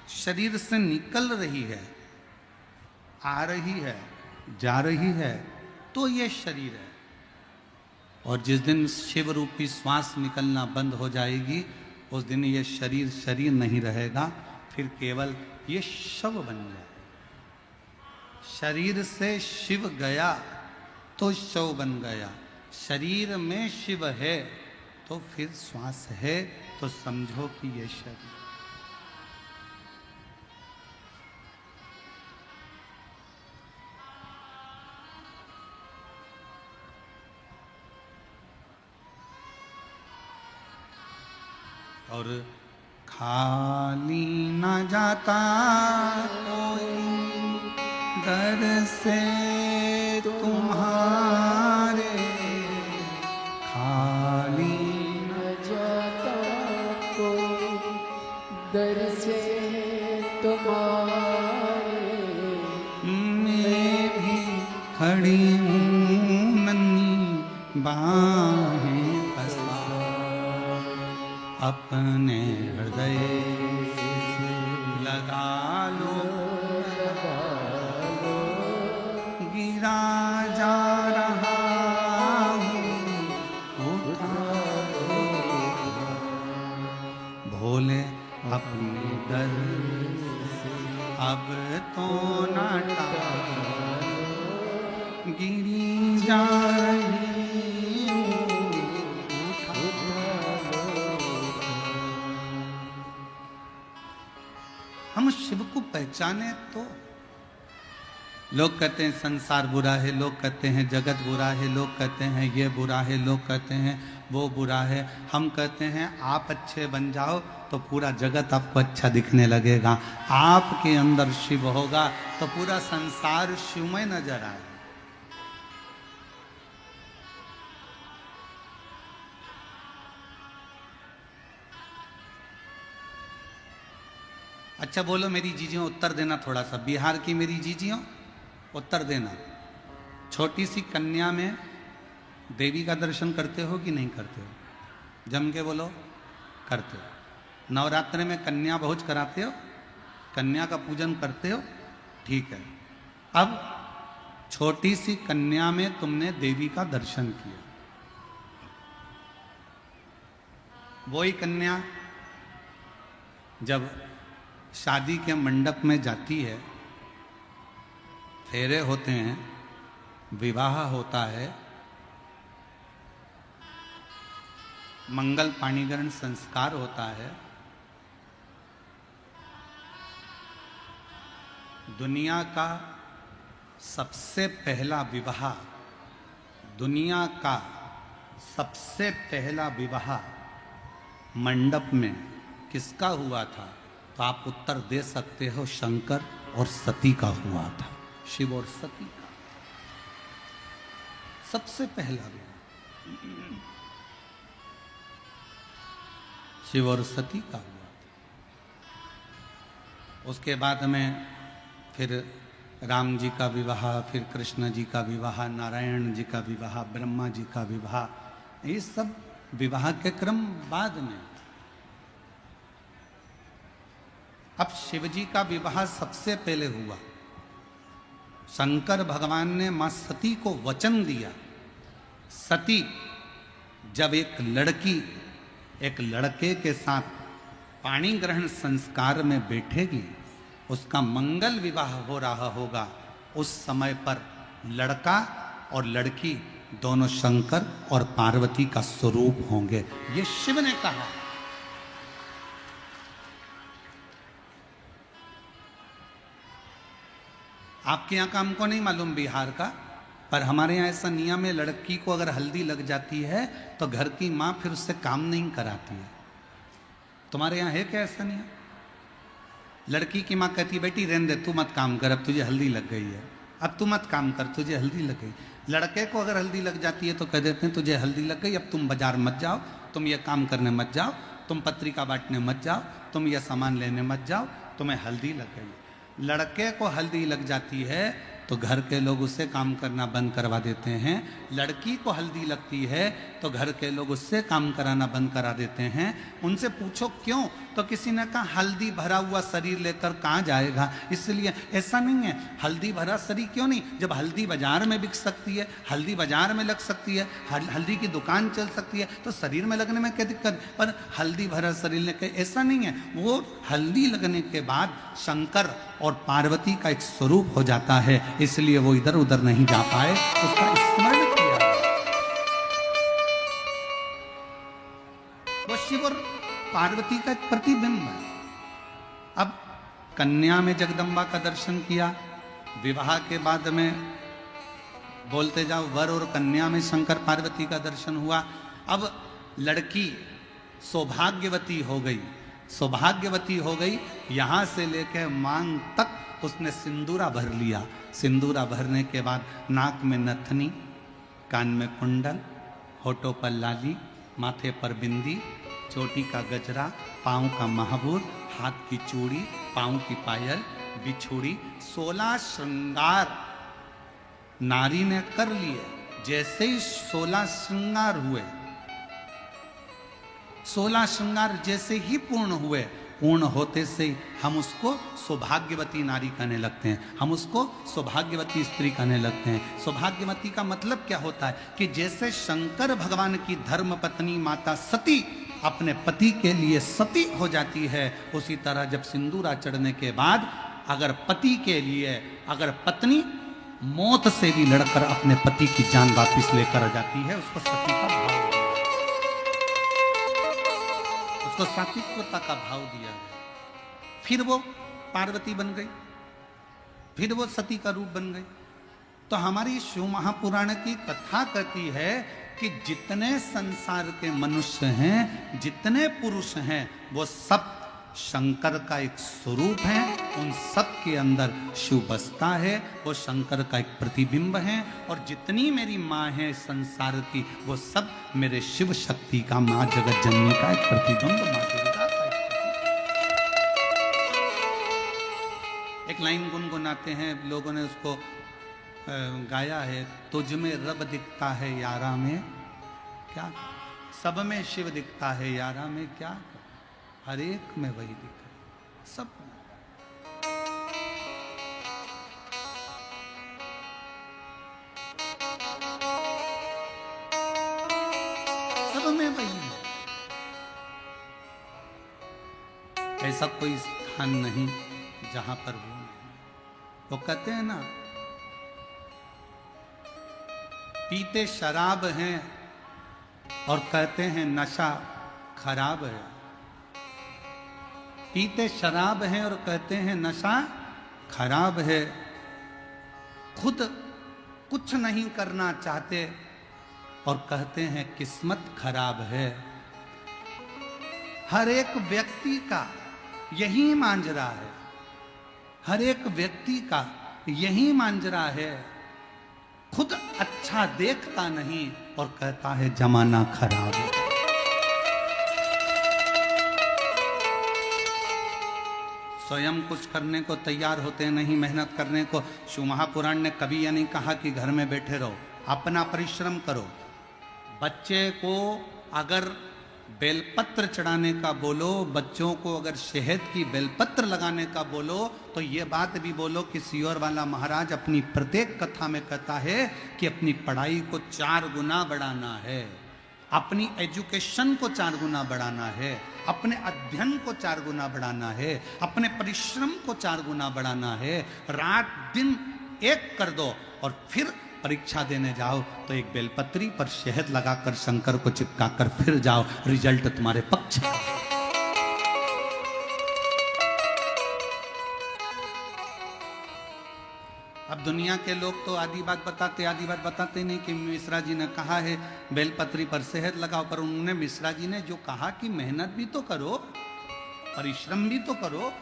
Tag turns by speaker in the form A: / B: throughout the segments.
A: शरीर से निकल रही है, आ रही है, जा रही है, तो ये शरीर है। और जिस दिन शिव रूपी श्वास निकलना बंद हो जाएगी, उस दिन ये शरीर शरीर नहीं रहेगा, फिर केवल ये शव बन जाए। शरीर से शिव गया तो शव बन गया। शरीर में शिव है तो फिर श्वास है, तो समझो कि ये शरीर। और खाली न जाता कोई दर से तुम्हारे, खाली
B: न जाता कोई दर से तुम्हारे।
A: मैं भी खड़ी हूँ नन्ही बाहें पसार, अपने हृदय लगा लो, गिरा जा रहा हूँ, उठा लो भोले अपने दर से, अब तो ना गिरी जा रही हूँ, हम शिव को पहचाने तो। लोग कहते हैं संसार बुरा है, लोग कहते हैं जगत बुरा है, लोग कहते हैं ये बुरा है, लोग कहते हैं वो बुरा है। हम कहते हैं आप अच्छे बन जाओ तो पूरा जगत आपको अच्छा दिखने लगेगा। आपके अंदर शिव होगा तो पूरा संसार शिवमय नजर आए। अच्छा बोलो मेरी जीजियों, उत्तर देना थोड़ा सा, बिहार की मेरी जीजियों उत्तर देना। छोटी सी कन्या में देवी का दर्शन करते हो कि नहीं करते हो? जम के बोलो, करते हो। नवरात्रि में कन्या भोज कराते हो, कन्या का पूजन करते हो, ठीक है। अब छोटी सी कन्या में तुमने देवी का दर्शन किया, वही कन्या जब शादी के मंडप में जाती है, फेरे होते हैं, विवाह होता है, मंगल पाणीग्रहण संस्कार होता है, दुनिया का सबसे पहला विवाह, दुनिया का सबसे पहला विवाह मंडप में किसका हुआ था? तो आप उत्तर दे सकते हो, शंकर और सती का हुआ था। शिव और सती का सबसे पहला विवाह शिव और सती का हुआ था। उसके बाद में फिर राम जी का विवाह, फिर कृष्ण जी का विवाह, नारायण जी का विवाह, ब्रह्मा जी का विवाह, ये सब विवाह के क्रम बाद में। अब शिव जी का विवाह सबसे पहले हुआ। शंकर भगवान ने मां सती को वचन दिया, सती जब एक लड़की एक लड़के के साथ पाणी ग्रहण संस्कार में बैठेगी, उसका मंगल विवाह हो रहा होगा, उस समय पर लड़का और लड़की दोनों शंकर और पार्वती का स्वरूप होंगे। ये शिव ने कहा। आपके यहाँ का हमको नहीं मालूम बिहार का, पर हमारे यहाँ ऐसा नियम है, लड़की को अगर हल्दी लग जाती है तो घर की माँ फिर उससे काम नहीं कराती है। तुम्हारे यहाँ है क्या ऐसा नियम? लड़की की माँ कहती बेटी रहने दे, तू मत काम कर, अब तुझे हल्दी लग गई है, अब तू मत काम कर, तुझे हल्दी लग गई। लड़के को अगर हल्दी लग जाती है तो कह देते हैं तुझे हल्दी लग गई, अब तुम बाजार मत जाओ, तुम ये काम करने मत जाओ, तुम पत्रिका बांटने मत जाओ, तुम ये सामान लेने मत जाओ, तुम्हें हल्दी लग गई। लड़के को हल्दी लग जाती है तो घर के लोग उससे काम करना बंद करवा देते हैं। लड़की को हल्दी लगती है तो घर के लोग उससे काम कराना बंद करा देते हैं। उनसे पूछो क्यों? तो किसी ने कहा हल्दी भरा हुआ शरीर लेकर कहाँ जाएगा, इसलिए ऐसा नहीं है। हल्दी भरा शरीर क्यों नहीं, जब हल्दी बाजार में बिक सकती है, हल्दी बाजार में लग सकती है, हल्दी की दुकान चल सकती है, तो शरीर में लगने में क्या दिक्कत। पर हल्दी भरा शरीर लेकर ऐसा नहीं है, वो हल्दी लगने के बाद शंकर और पार्वती का एक स्वरूप हो जाता है, इसलिए वो इधर उधर नहीं जा पाए, उसका स्मरण किया। वो शिव और पार्वती का एक प्रतिबिंब है। अब कन्या में जगदम्बा का दर्शन किया, विवाह के बाद में बोलते जाओ वर और कन्या में शंकर पार्वती का दर्शन हुआ। अब लड़की सौभाग्यवती हो गई, सौभाग्यवती हो गई, यहां से लेकर मांग तक उसने सिंदूरा भर लिया। सिंदूरा भरने के बाद नाक में नथनी, कान में कुंडल, होठों पर लाली, माथे पर बिंदी, चोटी का गजरा, पाँव का महाबूर, हाथ की चूड़ी, पाँव की पायल, बिछुड़ी, 16 श्रृंगार नारी ने कर लिए। जैसे ही 16 श्रृंगार हुए, 16 श्रृंगार जैसे ही पूर्ण हुए, पूर्ण होते से हम उसको सौभाग्यवती नारी कहने लगते हैं, हम उसको सौभाग्यवती स्त्री कहने लगते हैं। सौभाग्यवती का मतलब क्या होता है कि जैसे शंकर भगवान की धर्म पत्नी माता सती अपने पति के लिए सती हो जाती है, उसी तरह जब सिंदूरा चढ़ने के बाद अगर पति के लिए, अगर पत्नी मौत से भी लड़कर अपने पति की जान वापिस लेकर आ जाती है, उसको सती का भाव, उसको सात्विकता का भाव दिया गया। फिर वो पार्वती बन गई, फिर वो सती का रूप बन गई। तो हमारी शिव महापुराण की कथा कहती है कि जितने संसार के मनुष्य हैं, जितने पुरुष हैं, वो सब शंकर का एक स्वरूप है, उन सब के अंदर शिव बसता है, वो शंकर का एक प्रतिबिंब है। और जितनी मेरी माँ है संसार की, वो सब मेरे शिव शक्ति का, माँ जगत जननी का एक प्रतिबिंब, माँ दुर्गा का एक लाइन गुनगुनाते हैं लोगों ने, उसको गाया है, तुझ में रब दिखता है यारा में क्या, सब में शिव दिखता है यारा में क्या, हर एक में वही दिख रहा, सब में। सब में वही है। ऐसा कोई स्थान नहीं जहां पर वो नहीं। वो कहते हैं ना, पीते शराब हैं और कहते हैं नशा खराब है, पीते शराब हैं और कहते हैं नशा खराब है, खुद कुछ नहीं करना चाहते और कहते हैं किस्मत खराब है। हर एक व्यक्ति का यही मांजरा है, हर एक व्यक्ति का यही मांजरा है, खुद अच्छा देखता नहीं और कहता है जमाना खराब है। स्वयं कुछ करने को तैयार होते नहीं, मेहनत करने को। शिव महापुराण ने कभी यह नहीं कहा कि घर में बैठे रहो, अपना परिश्रम करो। बच्चे को अगर बेलपत्र चढ़ाने का बोलो, बच्चों को अगर शहद की बेलपत्र लगाने का बोलो, तो ये बात भी बोलो कि सियोर वाला महाराज अपनी प्रत्येक कथा में कहता है कि अपनी पढ़ाई को 4 गुना बढ़ाना है, अपनी एजुकेशन को 4 गुना बढ़ाना है, अपने अध्ययन को 4 गुना बढ़ाना है, अपने परिश्रम को 4 गुना बढ़ाना है। रात दिन एक कर दो और फिर परीक्षा देने जाओ तो एक बेलपत्री पर शहद लगाकर शंकर को चिपकाकर फिर जाओ, रिजल्ट तुम्हारे पक्ष में। अब दुनिया के लोग तो आधी बात बताते नहीं कि मिश्रा जी ने कहा है बेलपत्री पर शहद लगाओ, पर उन्होंने, मिश्रा जी ने जो कहा कि मेहनत भी तो करो, परिश्रम भी तो करो।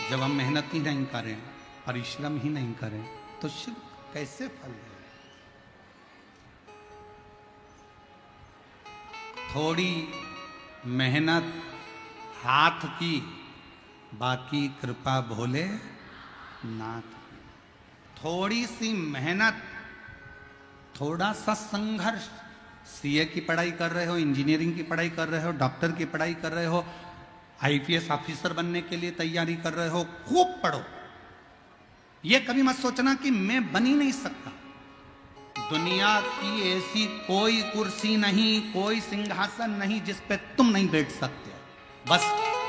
A: जब हम मेहनत ही नहीं करें, परिश्रम ही नहीं करें, तो शिव कैसे फल दें? थोड़ी मेहनत हाथ की बाकी कृपा भोले नाथ। थोड़ी सी मेहनत, थोड़ा सा संघर्ष, सीए की पढ़ाई कर रहे हो, इंजीनियरिंग की पढ़ाई कर रहे हो, डॉक्टर की पढ़ाई कर रहे हो, आईपीएस ऑफिसर बनने के लिए तैयारी कर रहे हो, खूब पढ़ो। ये कभी मत सोचना कि मैं बन ही नहीं सकता। दुनिया की ऐसी कोई कुर्सी नहीं, कोई सिंहासन नहीं जिस पे तुम नहीं बैठ सकते। बस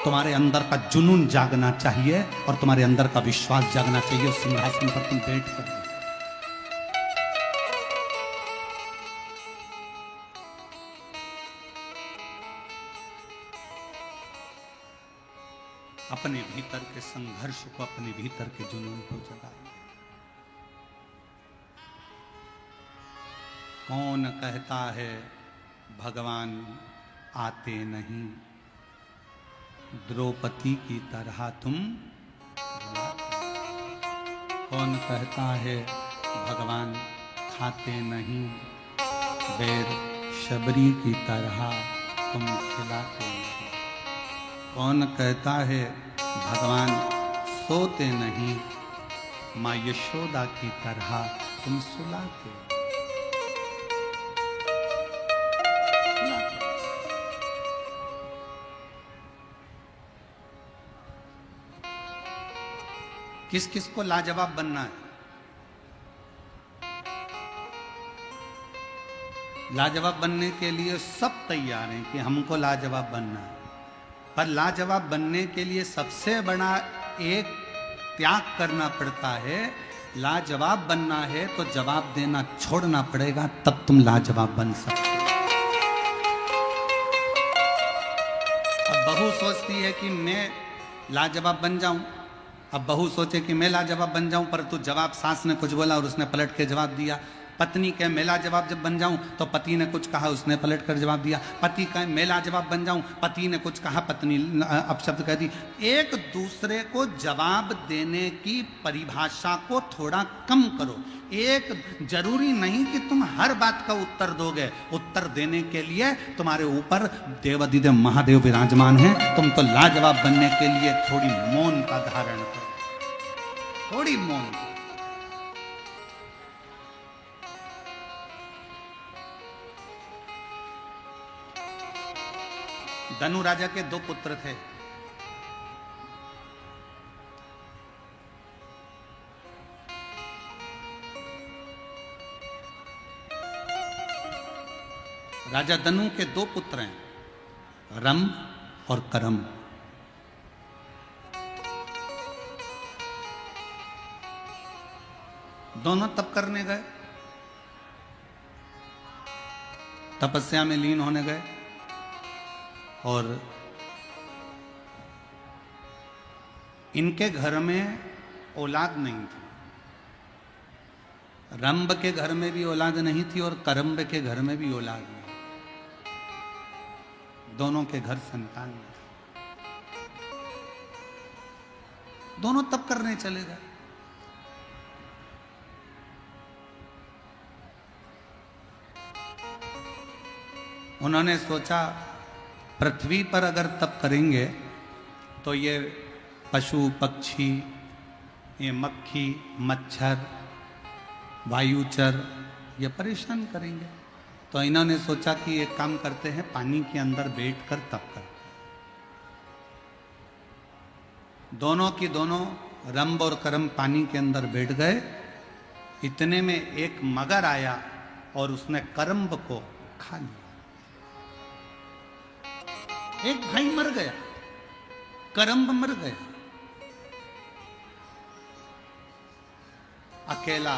A: तुम्हारे अंदर का जुनून जागना चाहिए और तुम्हारे अंदर का विश्वास जागना चाहिए। उस सिंहासन पर तुम बैठ कर अपने भीतर के संघर्ष को, अपने भीतर के जुनून को जगाइए। कौन कहता है भगवान आते नहीं, द्रौपदी की तरह तुम कौन कहता है भगवान खाते नहीं, बैर शबरी की तरह तुम खिलाते नहीं। कौन कहता है भगवान सोते नहीं, माँ यशोदा की तरह तुम सुलाते। किस किस को लाजवाब बनना है? लाजवाब बनने के लिए सब तैयार हैं कि हमको लाजवाब बनना है, पर लाजवाब बनने के लिए सबसे बड़ा एक त्याग करना पड़ता है। लाजवाब बनना है तो जवाब देना छोड़ना पड़ेगा, तब तुम लाजवाब बन सकते हो। अब बहू सोचती है कि मैं लाजवाब बन जाऊं, अब बहू सोचे कि मैं लाजवाब बन जाऊं, पर तू जवाब सास ने कुछ बोला और उसने पलट के जवाब दिया। पत्नी कहे मैं लाजवाब जब बन जाऊं तो पति ने कुछ कहा, उसने पलट कर जवाब दिया। पति कहे मैं लाजवाब बन जाऊं, पति ने कुछ कहा, पत्नी अपशब्द कह दी। एक दूसरे को जवाब देने की परिभाषा को थोड़ा कम करो। एक जरूरी नहीं कि तुम हर बात का उत्तर दोगे। उत्तर देने के लिए तुम्हारे ऊपर देवाधिदेव महादेव विराजमान हैं। तुम तो लाजवाब बनने के लिए थोड़ी मौन का धारण करो, थोड़ी मौन। धनु राजा के 2 पुत्र थे। राजा धनु के 2 पुत्र हैं, रंभ और करम। दोनों तप करने गए, तपस्या में लीन होने गए, और इनके घर में औलाद नहीं थी। रंभ के घर में भी औलाद नहीं थी और करम्ब के घर में भी औलाद नहीं। दोनों के घर संतान नहीं। दोनों तप करने चले गए। उन्होंने सोचा पृथ्वी पर अगर तप करेंगे तो ये पशु पक्षी, ये मक्खी मच्छर वायुचर ये परेशान करेंगे। तो इन्होंने सोचा कि एक काम करते हैं, पानी के अंदर बैठकर तप करते। दोनों की दोनों रंभ और करम पानी के अंदर बैठ गए। इतने में एक मगर आया और उसने करम्ब को खा लिया। एक भाई मर गया, करम्ब मर गया, अकेला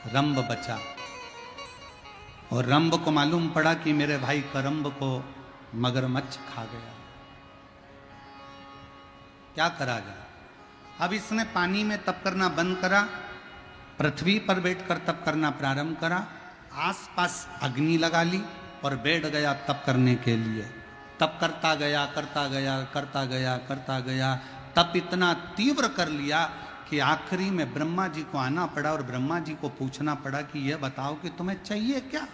A: रंभ बचा। और रंभ को मालूम पड़ा कि मेरे भाई करम्ब को मगरमच्छ खा गया। क्या करा जाए? अब इसने पानी में तप करना बंद करा, पृथ्वी पर बैठकर तप करना प्रारंभ करा, आसपास अग्नि लगा ली और बैठ गया तप करने के लिए। तप करता गया करता गया करता गया करता गया। तप इतना तीव्र कर लिया कि आखिरी में ब्रह्मा जी को आना पड़ा और ब्रह्मा जी को पूछना पड़ा कि यह बताओ कि तुम्हें चाहिए क्या?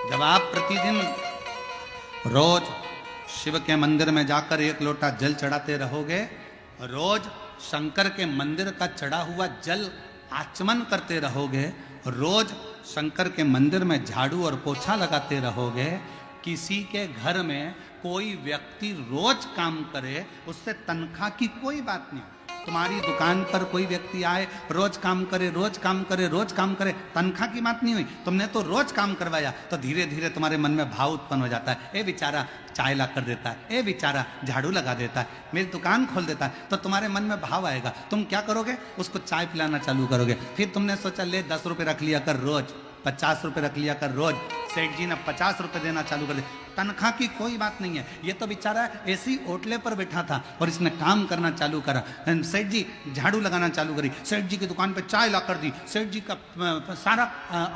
A: जब आप प्रतिदिन रोज शिव के मंदिर में जाकर 1 लोटा जल चढ़ाते रहोगे, रोज शंकर के मंदिर का चढ़ा हुआ जल आचमन करते रहोगे, रोज शंकर के मंदिर में झाड़ू और पोछा लगाते रहोगे, किसी के घर में कोई व्यक्ति रोज काम करे, उससे तनख्वाह की कोई बात नहीं। तुम्हारी दुकान पर कोई व्यक्ति आए, रोज काम करे, रोज काम करे, रोज काम करे, तनख्वाह की बात नहीं हुई, तुमने तो रोज काम करवाया, तो धीरे धीरे तुम्हारे मन में भाव उत्पन्न हो जाता है, ए बेचारा चाय ला कर देता है, ए बेचारा झाड़ू लगा देता है, मेरी दुकान खोल देता है, तो तुम्हारे मन में भाव आएगा। तुम क्या करोगे? उसको चाय पिलाना चालू करोगे। फिर तुमने सोचा ले 10 रुपये रख लिया कर रोज, 50 रुपये रख लिया कर रोज, सेठ जी ने 50 रुपये देना चालू कर दिया। तनख्वाह की कोई बात नहीं है, ये तो बेचारा ऐसी ओटले पर बैठा था और इसने काम करना चालू करा। सेठ जी झाड़ू लगाना चालू करी, सेठ जी की दुकान पे चाय ला कर दी, सेठ जी का सारा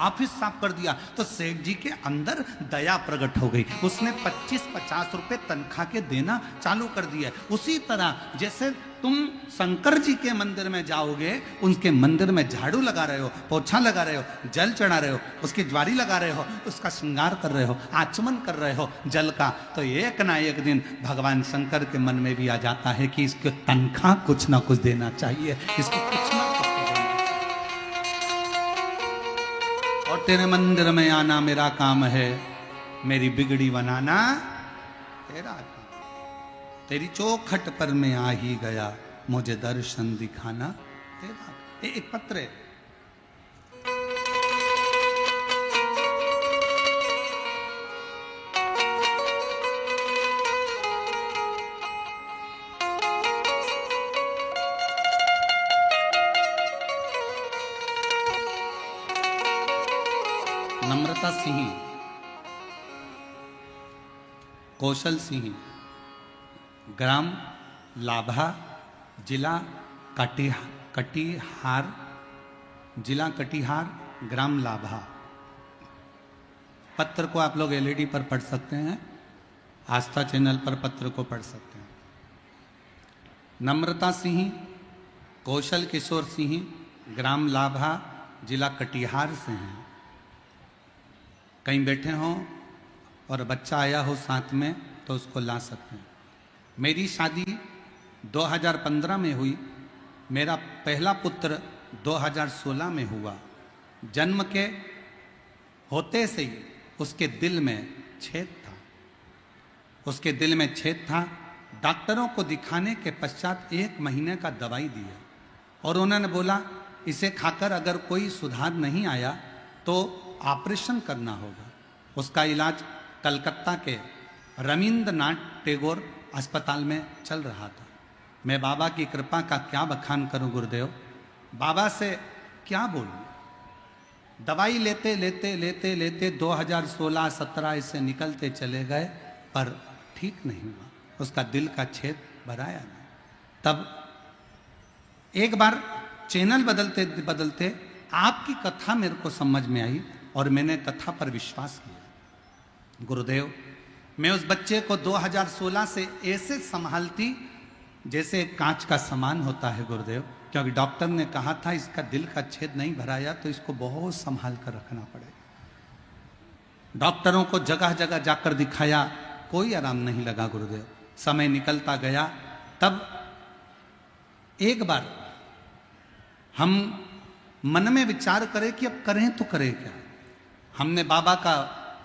A: ऑफिस साफ कर दिया, तो सेठ जी के अंदर दया प्रकट हो गई, उसने 25-50 रुपये तनख्वाह के देना चालू कर दिया। उसी तरह जैसे तुम शंकर जी के मंदिर में जाओगे, उनके मंदिर में झाड़ू लगा रहे हो, पोछा लगा रहे हो, जल चढ़ा रहे हो, उसकी ज्वारी लगा रहे हो, उसका श्रृंगार कर रहे हो, आचमन कर रहे हो जल का, तो एक ना एक दिन भगवान शंकर के मन में भी आ जाता है कि इसको तनख्वाह कुछ ना कुछ देना चाहिए, इसको कुछ ना कुछ देना चाहिए। और तेरे मंदिर में आना मेरा काम है, मेरी बिगड़ी बनाना तेरा काम, तेरी चौखट पर मैं आ ही गया, मुझे दर्शन दिखाना तेरा। एक पत्र है, नम्रता सिंह, कौशल सिंह, ग्राम लाभा, जिला कटिहार, जिला कटिहार, ग्राम लाभा। पत्र को आप लोग एलईडी पर पढ़ सकते हैं, आस्था चैनल पर पत्र को पढ़ सकते हैं। नम्रता सिंह, कौशल किशोर सिंह, ग्राम लाभा, जिला कटिहार से हैं। कहीं बैठे हों और बच्चा आया हो साथ में तो उसको ला सकते हैं। मेरी शादी 2015 में हुई, मेरा पहला पुत्र 2016 में हुआ। जन्म के होते से ही उसके दिल में छेद था, उसके दिल में छेद था। डॉक्टरों को दिखाने के पश्चात 1 महीने का दवाई दिया और उन्होंने बोला इसे खाकर अगर कोई सुधार नहीं आया तो ऑपरेशन करना होगा। उसका इलाज कलकत्ता के रविंद्रनाथ टैगोर अस्पताल में चल रहा था। मैं बाबा की कृपा का क्या बखान करूं गुरुदेव, बाबा से क्या बोलूं। दवाई लेते लेते लेते लेते 2016-17 इससे निकलते चले गए पर ठीक नहीं हुआ, उसका दिल का छेद भराया नहीं। तब एक बार चैनल बदलते बदलते आपकी कथा मेरे को समझ में आई और मैंने कथा पर विश्वास किया। गुरुदेव, मैं उस बच्चे को 2016 से ऐसे संभालती जैसे कांच का सामान होता है गुरुदेव, क्योंकि डॉक्टर ने कहा था इसका दिल का छेद नहीं भराया तो इसको बहुत संभाल कर रखना पड़ेगा। डॉक्टरों को जगह जगह जाकर दिखाया, कोई आराम नहीं लगा गुरुदेव। समय निकलता गया, तब एक बार हम मन में विचार करें कि अब करें तो करें क्या। हमने बाबा का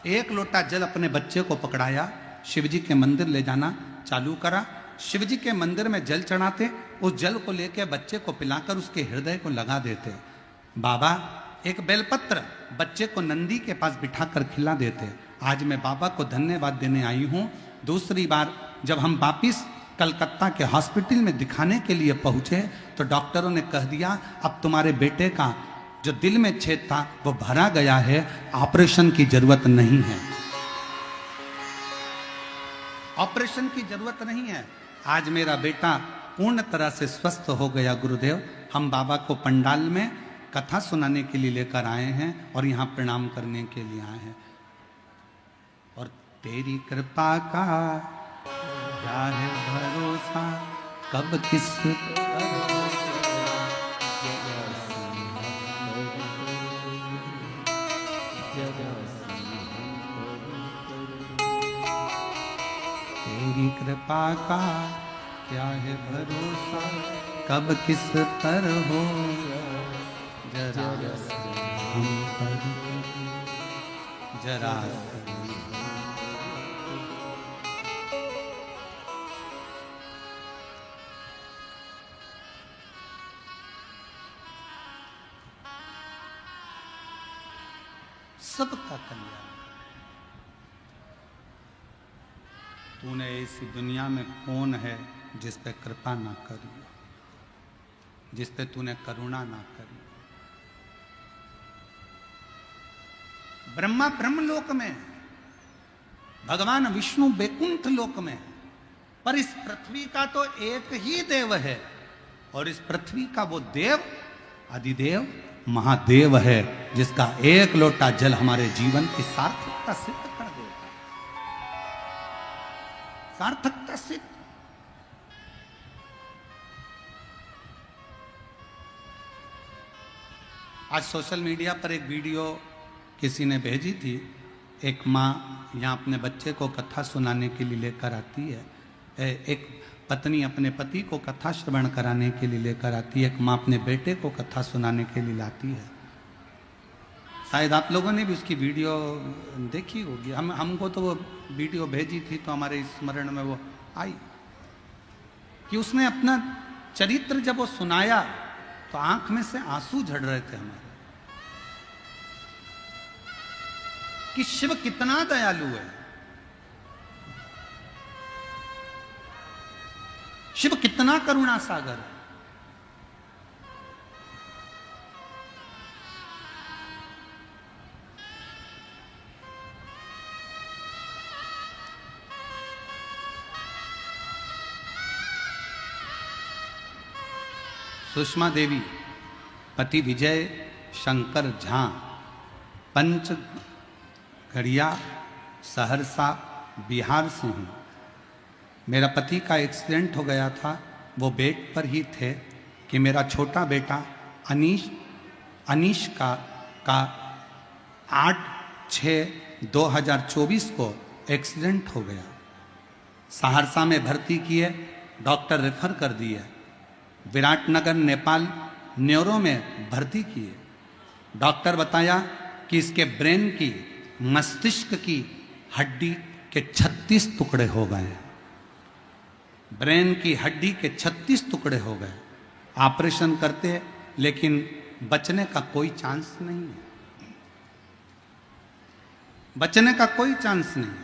A: 1 लोटा जल अपने बच्चे को पकड़ाया, शिवजी के मंदिर ले जाना चालू करा। शिवजी के मंदिर में जल चढ़ाते, उस जल को लेकर बच्चे को पिलाकर उसके हृदय को लगा देते। बाबा एक बेलपत्र बच्चे को नंदी के पास बिठाकर खिला देते। आज मैं बाबा को धन्यवाद देने आई हूँ। दूसरी बार जब हम वापिस कलकत्ता के हॉस्पिटल में दिखाने के लिए पहुंचे तो डॉक्टरों ने कह दिया अब तुम्हारे बेटे का जो दिल में छेद था वो भरा गया है, ऑपरेशन की जरूरत नहीं है, ऑपरेशन की जरूरत नहीं है। आज मेरा बेटा पूर्ण तरह से स्वस्थ हो गया गुरुदेव। हम बाबा को पंडाल में कथा सुनाने के लिए लेकर आए हैं और यहाँ प्रणाम करने के लिए आए हैं। और तेरी कृपा का क्या है भरोसा, कब किस कृपा का क्या है भरोसा, कब किस पर हो जरा हम पर, जरा सबका कल्याण। तूने ऐसी दुनिया में कौन है जिस पे कृपा ना करी, जिस पे तूने करुणा ना करी। ब्रह्मा ब्रह्मलोक में, भगवान विष्णु बैकुंठ लोक में, पर इस पृथ्वी का तो एक ही देव है, और इस पृथ्वी का वो देव अधिदेव महादेव है, जिसका एक लोटा जल हमारे जीवन की सार्थकता सिद्ध कर देगा। सार्थकता सिद्ध। आज सोशल मीडिया पर एक वीडियो किसी ने भेजी थी। एक माँ यहाँ अपने बच्चे को कथा सुनाने के लिए लेकर आती है। एक पत्नी अपने पति को कथा श्रवण कराने के लिए लेकर आती है। एक माँ अपने बेटे को कथा सुनाने के लिए लाती है। शायद आप लोगों ने भी उसकी वीडियो देखी होगी। हमको तो वो वीडियो भेजी थी तो हमारे स्मरण में वो आई कि उसने अपना चरित्र जब वो सुनाया तो आंख में से आंसू झड़ रहे थे हमारे, कि शिव कितना दयालु है, शिव कितना करुणा सागर है। सुषमा देवी, पति विजय शंकर झा, पंच गढ़िया, सहरसा, बिहार से हूँ। मेरा पति का एक्सीडेंट हो गया था। वो बेड पर ही थे कि मेरा छोटा बेटा अनीश का 8/6/2024 को एक्सीडेंट हो गया। सहरसा में भर्ती किए, डॉक्टर रेफर कर दिए। विराटनगर नेपाल न्यूरो में भर्ती किए। डॉक्टर बताया कि इसके ब्रेन की, मस्तिष्क की हड्डी के 36 टुकड़े हो गए हैं। ब्रेन की हड्डी के 36 टुकड़े हो गए। ऑपरेशन करते हैं लेकिन बचने का कोई चांस नहीं है, बचने का कोई चांस नहीं है।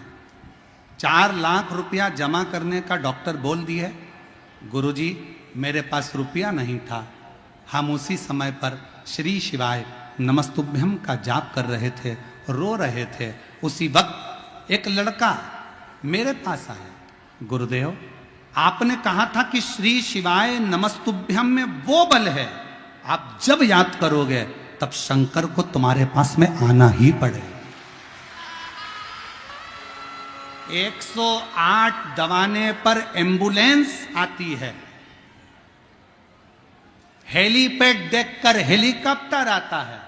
A: 4 लाख रुपया जमा करने का डॉक्टर बोल दिए। गुरुजी मेरे पास रुपया नहीं था। हम उसी समय पर श्री शिवाय नमस्तुभ्यम का जाप कर रहे थे, रो रहे थे। उसी वक्त एक लड़का मेरे पास आया। गुरुदेव आपने कहा था कि श्री शिवाय नमस्तुभ्यम में वो बल है, आप जब याद करोगे तब शंकर को तुम्हारे पास में आना ही पड़ेगा। 108 दबाने पर एम्बुलेंस आती है। हेलीपैड देखकर हेलीकॉप्टर आता है।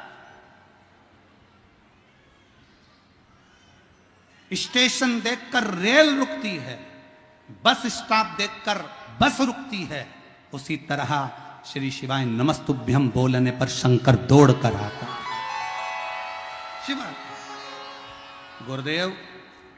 A: स्टेशन देखकर रेल रुकती है। बस स्टॉप देखकर बस रुकती है। उसी तरह श्री शिवाय नमस्तुभ्यम बोलने पर शंकर दौड़ कर आता। शिवा गुरुदेव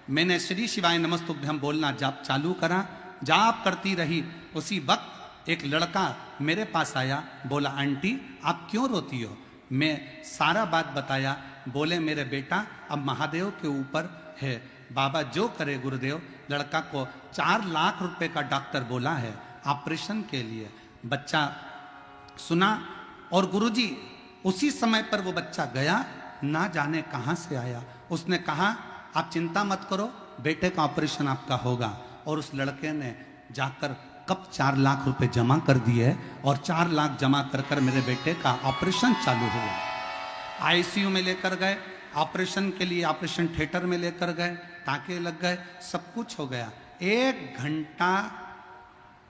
A: मैंने श्री शिवाय नमस्तुभ्यम बोलना जाप चालू करा, जाप करती रही। उसी वक्त एक लड़का मेरे पास आया, बोला आंटी आप क्यों रोती हो? मैं सारा बात बताया। बोले मेरे बेटा अब महादेव के ऊपर है, बाबा जो करे गुरुदेव। लड़का को 4 लाख रुपए का डॉक्टर बोला है ऑपरेशन के लिए। बच्चा सुना और गुरुजी उसी समय पर वो बच्चा गया, ना जाने कहां से आया। उसने कहा आप चिंता मत करो, बेटे का ऑपरेशन आपका होगा। और उस लड़के ने जाकर कब 4 लाख रुपए जमा कर दिए और 4 लाख जमा कर मेरे बेटे का ऑपरेशन चालू हुआ। आईसीयू में लेकर गए, ऑपरेशन के लिए ऑपरेशन थिएटर में लेकर गए, टाँके लग गए, सब कुछ हो गया। 1 घंटा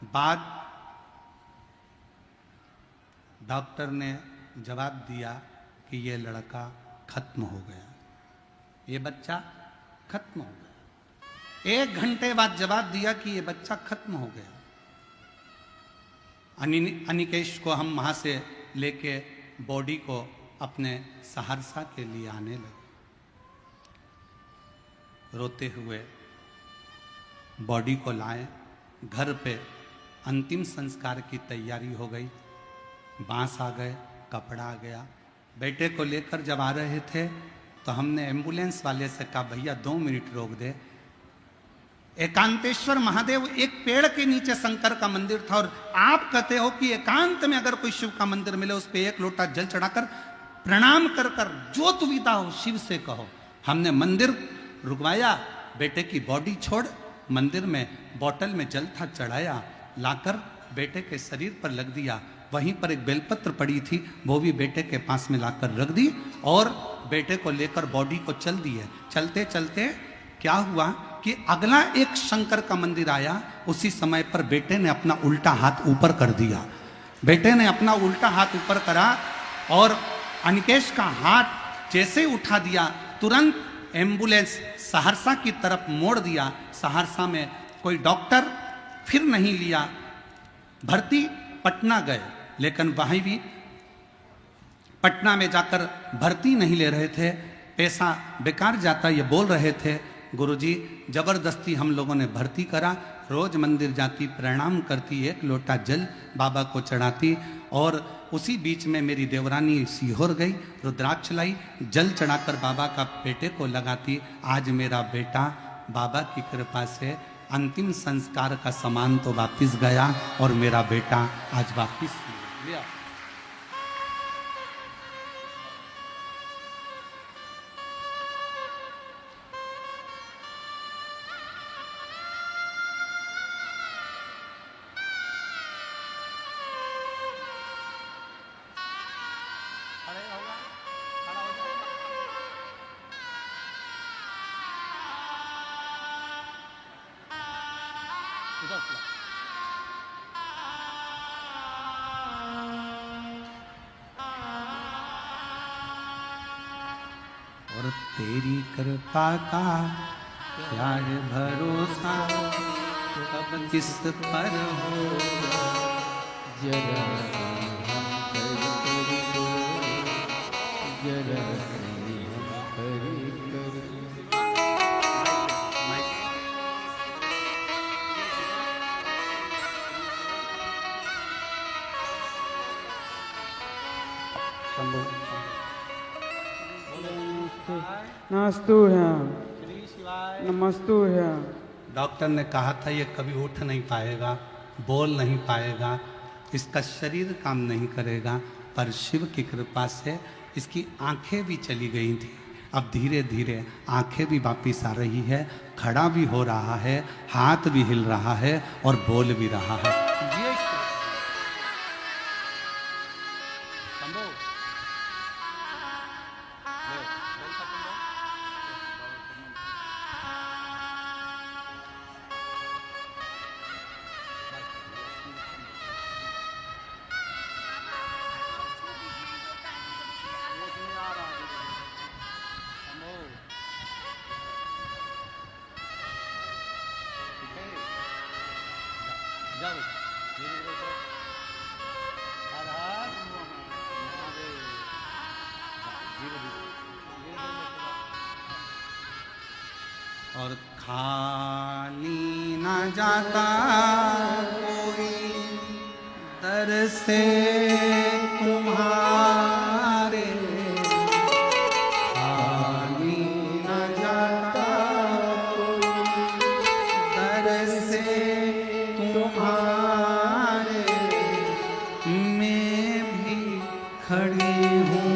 A: बाद डॉक्टर ने जवाब दिया कि ये लड़का खत्म हो गया, ये बच्चा खत्म हो गया। 1 घंटे बाद जवाब दिया कि ये बच्चा खत्म हो गया। अनिकेश को हम वहां से लेके बॉडी को अपने सहरसा के लिए आने लगे। रोते हुए बॉडी को लाए, घर पे अंतिम संस्कार की तैयारी हो गई। बांस आ गए, कपड़ा आ गया। बेटे को लेकर जब आ रहे थे तो हमने एम्बुलेंस वाले से कहा भैया 2 मिनट रोक दे। एकांतेश्वर महादेव एक पेड़ के नीचे शंकर का मंदिर था और आप कहते हो कि एकांत में अगर कोई शिव का मंदिर मिले उस पे 1 लोटा जल चढ़ाकर प्रणाम कर कर जो दुविधा हो शिव से कहो। हमने मंदिर रुकवाया, बेटे की बॉडी छोड़ मंदिर में बोतल में जल था चढ़ाया, लाकर बेटे के शरीर पर लग दिया। वहीं पर एक बेलपत्र पड़ी थी, वो भी बेटे के पास में लाकर रख दी और बेटे को लेकर बॉडी को चल दिए। चलते चलते क्या हुआ कि अगला एक शंकर का मंदिर आया। उसी समय पर बेटे ने अपना उल्टा हाथ ऊपर कर दिया। बेटे ने अपना उल्टा हाथ ऊपर करा और अनिकेश का हाथ जैसे उठा दिया, तुरंत एम्बुलेंस सहरसा की तरफ मोड़ दिया। सहरसा में कोई डॉक्टर फिर नहीं लिया, भर्ती पटना गए, लेकिन वहीं भी पटना में जाकर भर्ती नहीं ले रहे थे। पैसा बेकार जाता ये बोल रहे थे। गुरुजी जबरदस्ती हम लोगों ने भर्ती करा। रोज मंदिर जाती, प्रणाम करती, 1 लोटा जल बाबा को चढ़ाती और उसी बीच में मेरी देवरानी सीहोर गई, रुद्राक्ष लाई, जल चढ़ाकर बाबा का बेटे को लगाती। आज मेरा बेटा बाबा की कृपा से अंतिम संस्कार का सामान तो वापिस गया और मेरा बेटा आज वापिस लिया। और तेरी कृपा का क्या भरोसा कब किस पर हो।
B: जरा जरा
C: नमस्तु है, नमस्तु है।
A: डॉक्टर ने कहा था ये कभी उठ नहीं पाएगा, बोल नहीं पाएगा, इसका शरीर काम नहीं करेगा, पर शिव की कृपा से इसकी आंखें भी चली गई थी। अब धीरे धीरे आंखें भी वापिस आ रही है, खड़ा भी हो रहा है, हाथ भी हिल रहा है और बोल भी रहा है। और खाली न जाता कोई दर से तुम्हारे, खाली न जाता कोई दर से तुम्हारे, मैं भी खड़ी हूँ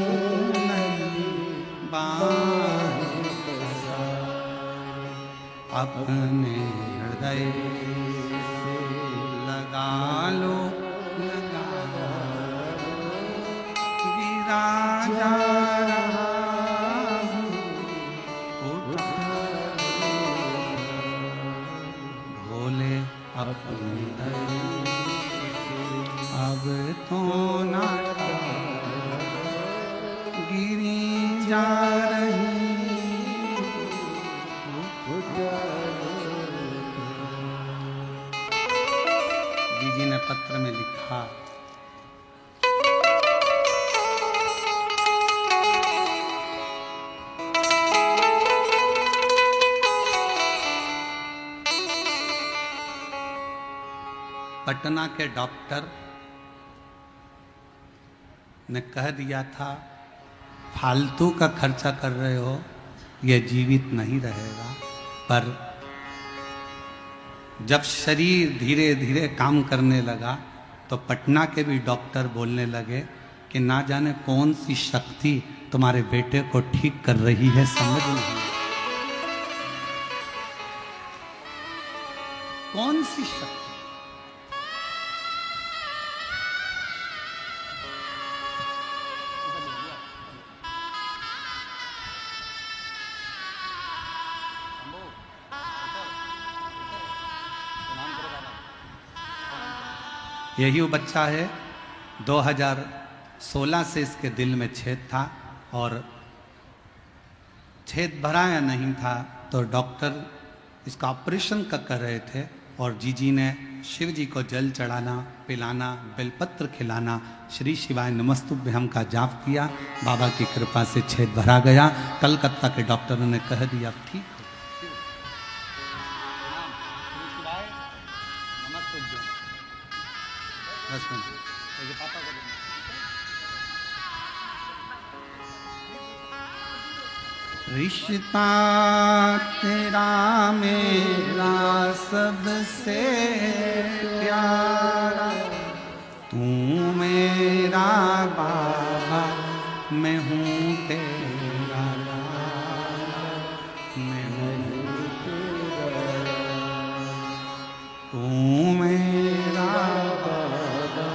A: नहीं अपने हृदय से लगा लो, लगा लो, गिरा जा रहा हूँ, उठा भोले अपने अब तो नाटा गिरी जा रही जी ने पत्र में लिखा, पटना के डॉक्टर ने कह दिया था फालतू का खर्चा कर रहे हो, यह जीवित नहीं रहेगा। पर जब शरीर धीरे धीरे काम करने लगा तो पटना के भी डॉक्टर बोलने लगे कि ना जाने कौन सी शक्ति तुम्हारे बेटे को ठीक कर रही है, समझ नहीं कौन सी शक्ति। यही वो बच्चा है, 2016 से इसके दिल में छेद था और छेद भरा या नहीं था तो डॉक्टर इसका ऑपरेशन का कर रहे थे और जीजी ने शिव जी को जल चढ़ाना, पिलाना, बेलपत्र खिलाना, श्री शिवाय नमस्तुभ्यम का जाप किया। बाबा की कृपा से छेद भरा गया। कलकत्ता के डॉक्टरों ने कह दिया ठीक हो। रिश्ता तेरा मेरा सबसे प्यारा, तू मेरा बाबा मैं हूँ तेरा लाला, मैं हूँ तेरा, तू मेरा बाबा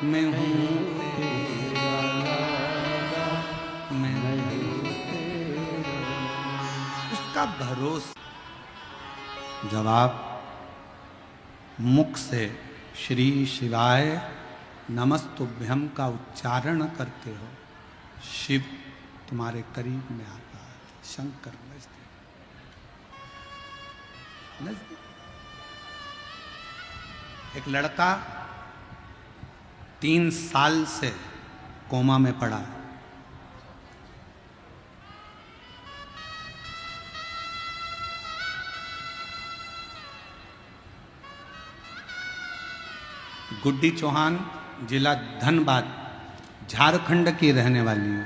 A: मैं हूँ तेरा लाला, मैं हूँ तेरा। उसका भरोसा। जब आप मुख से श्री शिवाय नमस्तुभ्यम का उच्चारण करते हो, शिव तुम्हारे करीब में आता है, शंकर नजदीक। एक लड़का 3 साल से कोमा में पड़ा है। गुड्डी चौहान, जिला धनबाद, झारखंड की रहने वाली है।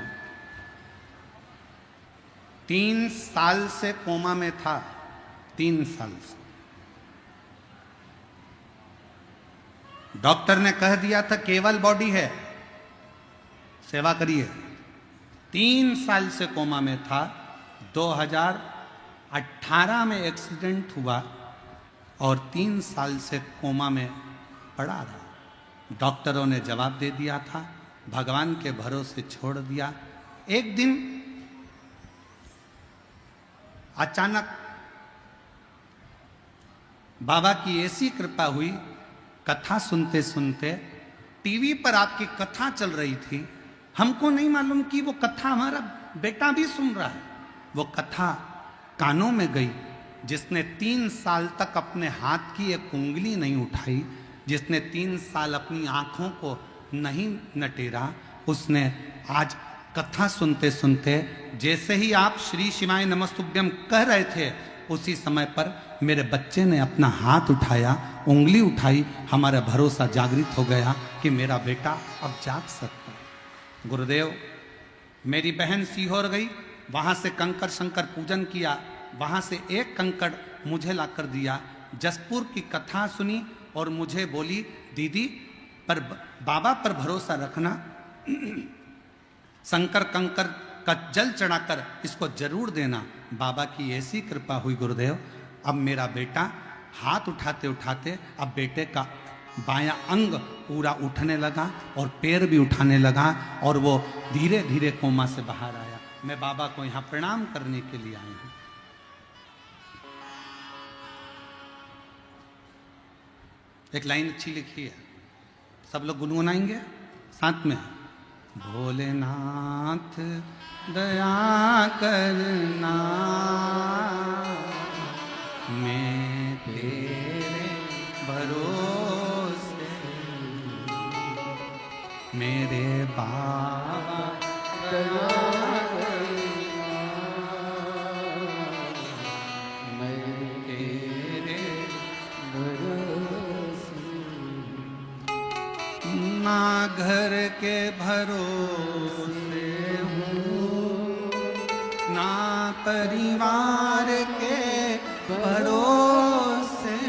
A: 3 साल से कोमा में था, 3 साल से। डॉक्टर ने कह दिया था केवल बॉडी है, सेवा करिए। 3 साल से कोमा में था। 2018 में एक्सीडेंट हुआ और 3 साल से कोमा में पड़ा रहा। डॉक्टरों ने जवाब दे दिया था, भगवान के भरोसे छोड़ दिया। एक दिन अचानक बाबा की ऐसी कृपा हुई, कथा सुनते सुनते टीवी पर आपकी कथा चल रही थी। हमको नहीं मालूम कि वो कथा हमारा बेटा भी सुन रहा है। वो कथा कानों में गई। जिसने 3 साल तक अपने हाथ की एक उंगली नहीं उठाई, जिसने 3 साल अपनी आंखों को नहीं नटेरा, उसने आज कथा सुनते सुनते, जैसे ही आप श्री शिवाय नमस्तुभ्यम कह रहे थे, उसी समय पर मेरे बच्चे ने अपना हाथ उठाया, उंगली उठाई। हमारा भरोसा जागृत हो गया कि मेरा बेटा अब जाग सकता है। गुरुदेव, मेरी बहन सीहोर गई, वहाँ से कंकड़ शंकर पूजन किया, वहाँ से एक कंकड़ मुझे लाकर दिया। जसपुर की कथा सुनी और मुझे बोली, दीदी पर बाबा पर भरोसा रखना, शंकर कंकर का जल चढ़ाकर इसको जरूर देना। बाबा की ऐसी कृपा हुई गुरुदेव, अब मेरा बेटा हाथ उठाते उठाते अब बेटे का बायां अंग पूरा उठने लगा और पैर भी उठाने लगा और वो धीरे धीरे कोमा से बाहर आया। मैं बाबा को यहाँ प्रणाम करने के लिए आई हूँ। एक लाइन अच्छी लिखी है, सब लोग गुनगुनाएंगे साथ में। भोलेनाथ दया करना, मैं तेरे भरोसे मेरे बाबा
B: दया करना, मैं
A: तेरे
B: भरोसे,
A: ना घर के भरोसे हूँ, ना परिवार के भरोसे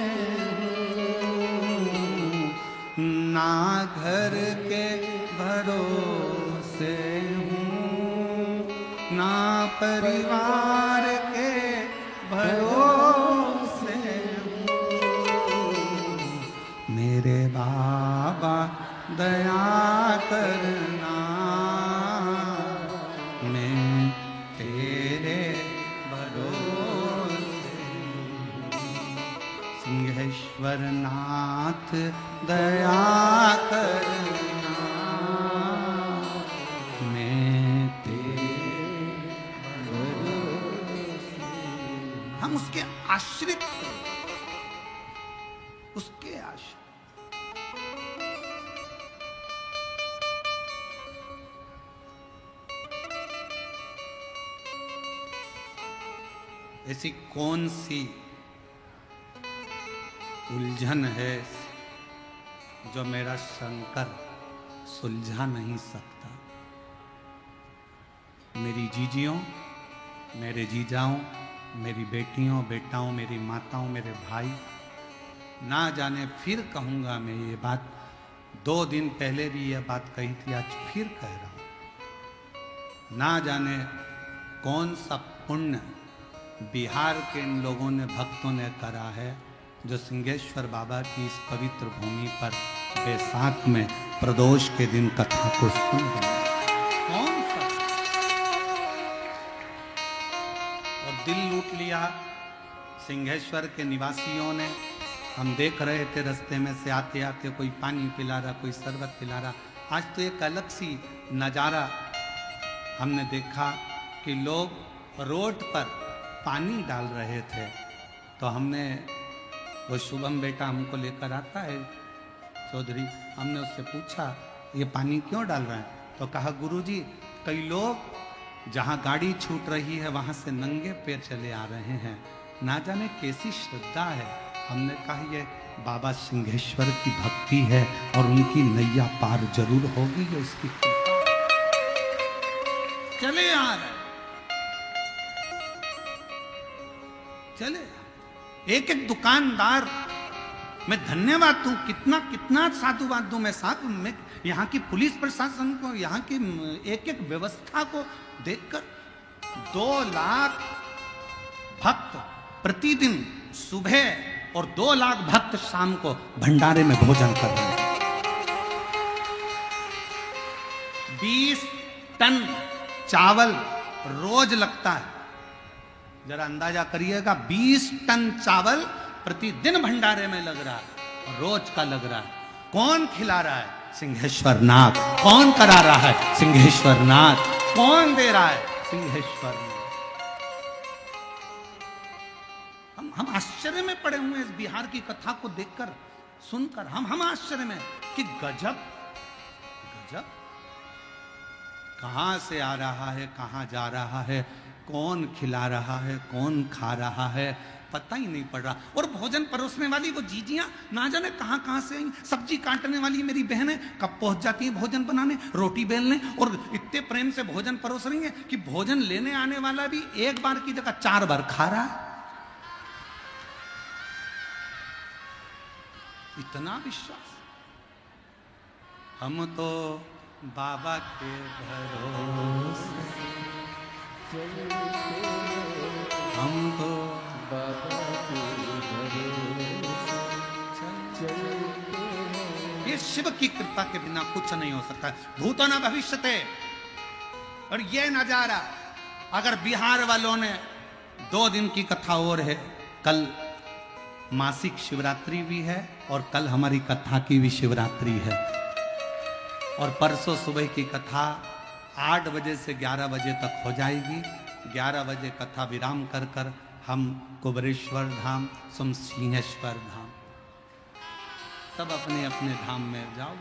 A: हूँ, ना घर के भरोसे हूँ, ना परिवार के भरोसे हूँ। मेरे बाबा दया करना, मैं तेरे भरोसे। सिंहेश्वर नाथ दया करना, मैं तेरे भरोसे। हम उसके आश्रित हैं, उसके आश्रित। ऐसी कौन सी उलझन है जो मेरा शंकर सुलझा नहीं सकता। मेरी जीजियों, मेरे जीजाओं, मेरी बेटियों, बेटाओं, मेरी माताओं, मेरे भाई, ना जाने फिर कहूँगा मैं ये बात, 2 दिन पहले भी ये बात कही थी, आज फिर कह रहा हूँ। ना जाने कौन सा पुण्य बिहार के इन लोगों ने, भक्तों ने करा है, जो सिंहेश्वर बाबा की इस पवित्र भूमि पर बैसाख में प्रदोष के दिन कथा को सुन रहे हैं। कौन सा? और दिल लूट लिया सिंहेश्वर के निवासियों ने। हम देख रहे थे रास्ते में से आते आते, कोई पानी पिला रहा, कोई शरबत पिला रहा। आज तो एक अलग सी नज़ारा हमने देखा कि लोग रोड पर पानी डाल रहे थे। तो हमने, वो शुभम बेटा हमको लेकर आता है चौधरी, हमने उससे पूछा ये पानी क्यों डाल रहे हैं? तो कहा गुरुजी, कई लोग जहाँ गाड़ी छूट रही है वहाँ से नंगे पैर चले आ रहे हैं, ना जाने कैसी श्रद्धा है। हमने कहा ये बाबा सिंहेश्वर की भक्ति है और उनकी नैया पार जरूर होगी, ये उसकी चले आ रहे, चले। एक एक दुकानदार, मैं धन्यवाद दूं, कितना कितना साधुवाद दूं मैं साहब, मैं यहाँ की पुलिस प्रशासन को, यहाँ की एक एक व्यवस्था को देखकर। 2 लाख भक्त प्रतिदिन सुबह और 2 लाख भक्त शाम को भंडारे में भोजन कर रहे हैं। 20 टन चावल रोज लगता है। जरा अंदाजा करिएगा, 20 टन चावल प्रतिदिन भंडारे में लग रहा है, रोज का लग रहा है। कौन खिला रहा है? सिंहेश्वर नाथ। कौन करा रहा है? सिंहेश्वर नाथ। कौन दे रहा है? सिंहेश्वर नाथ। हम आश्चर्य में पड़े हुए इस बिहार की कथा को देखकर, सुनकर। हम आश्चर्य में कि गजब गजब, कहां से आ रहा है, कहां जा रहा है, कौन खिला रहा है, कौन खा रहा है, पता ही नहीं पड़ रहा। और भोजन परोसने वाली वो जीजियां ना जाने कहां कहां से आई। सब्जी काटने वाली मेरी बहनें कब पहुंच जाती हैं भोजन बनाने, रोटी बेलने, और इतने प्रेम से भोजन परोस रही हैं कि भोजन लेने आने वाला भी एक बार की जगह 4 बार खा रहा है। इतना विश्वास। हम तो बाबा के भरोसे, हम तो
B: बाबा के भरोसे,
A: ये शिव की कृपा के बिना कुछ नहीं हो सकता। भूतो न भविष्यते। और ये नजारा अगर बिहार वालों ने, 2 दिन की कथा और है, कल मासिक शिवरात्रि भी है और कल हमारी कथा की भी शिवरात्रि है। और परसों सुबह की कथा 8 बजे से 11 बजे तक हो जाएगी। 11 बजे कथा विराम कर कर हम कुबरेश्वर धाम, सिंहेश्वर धाम, सब अपने अपने धाम में जाओ।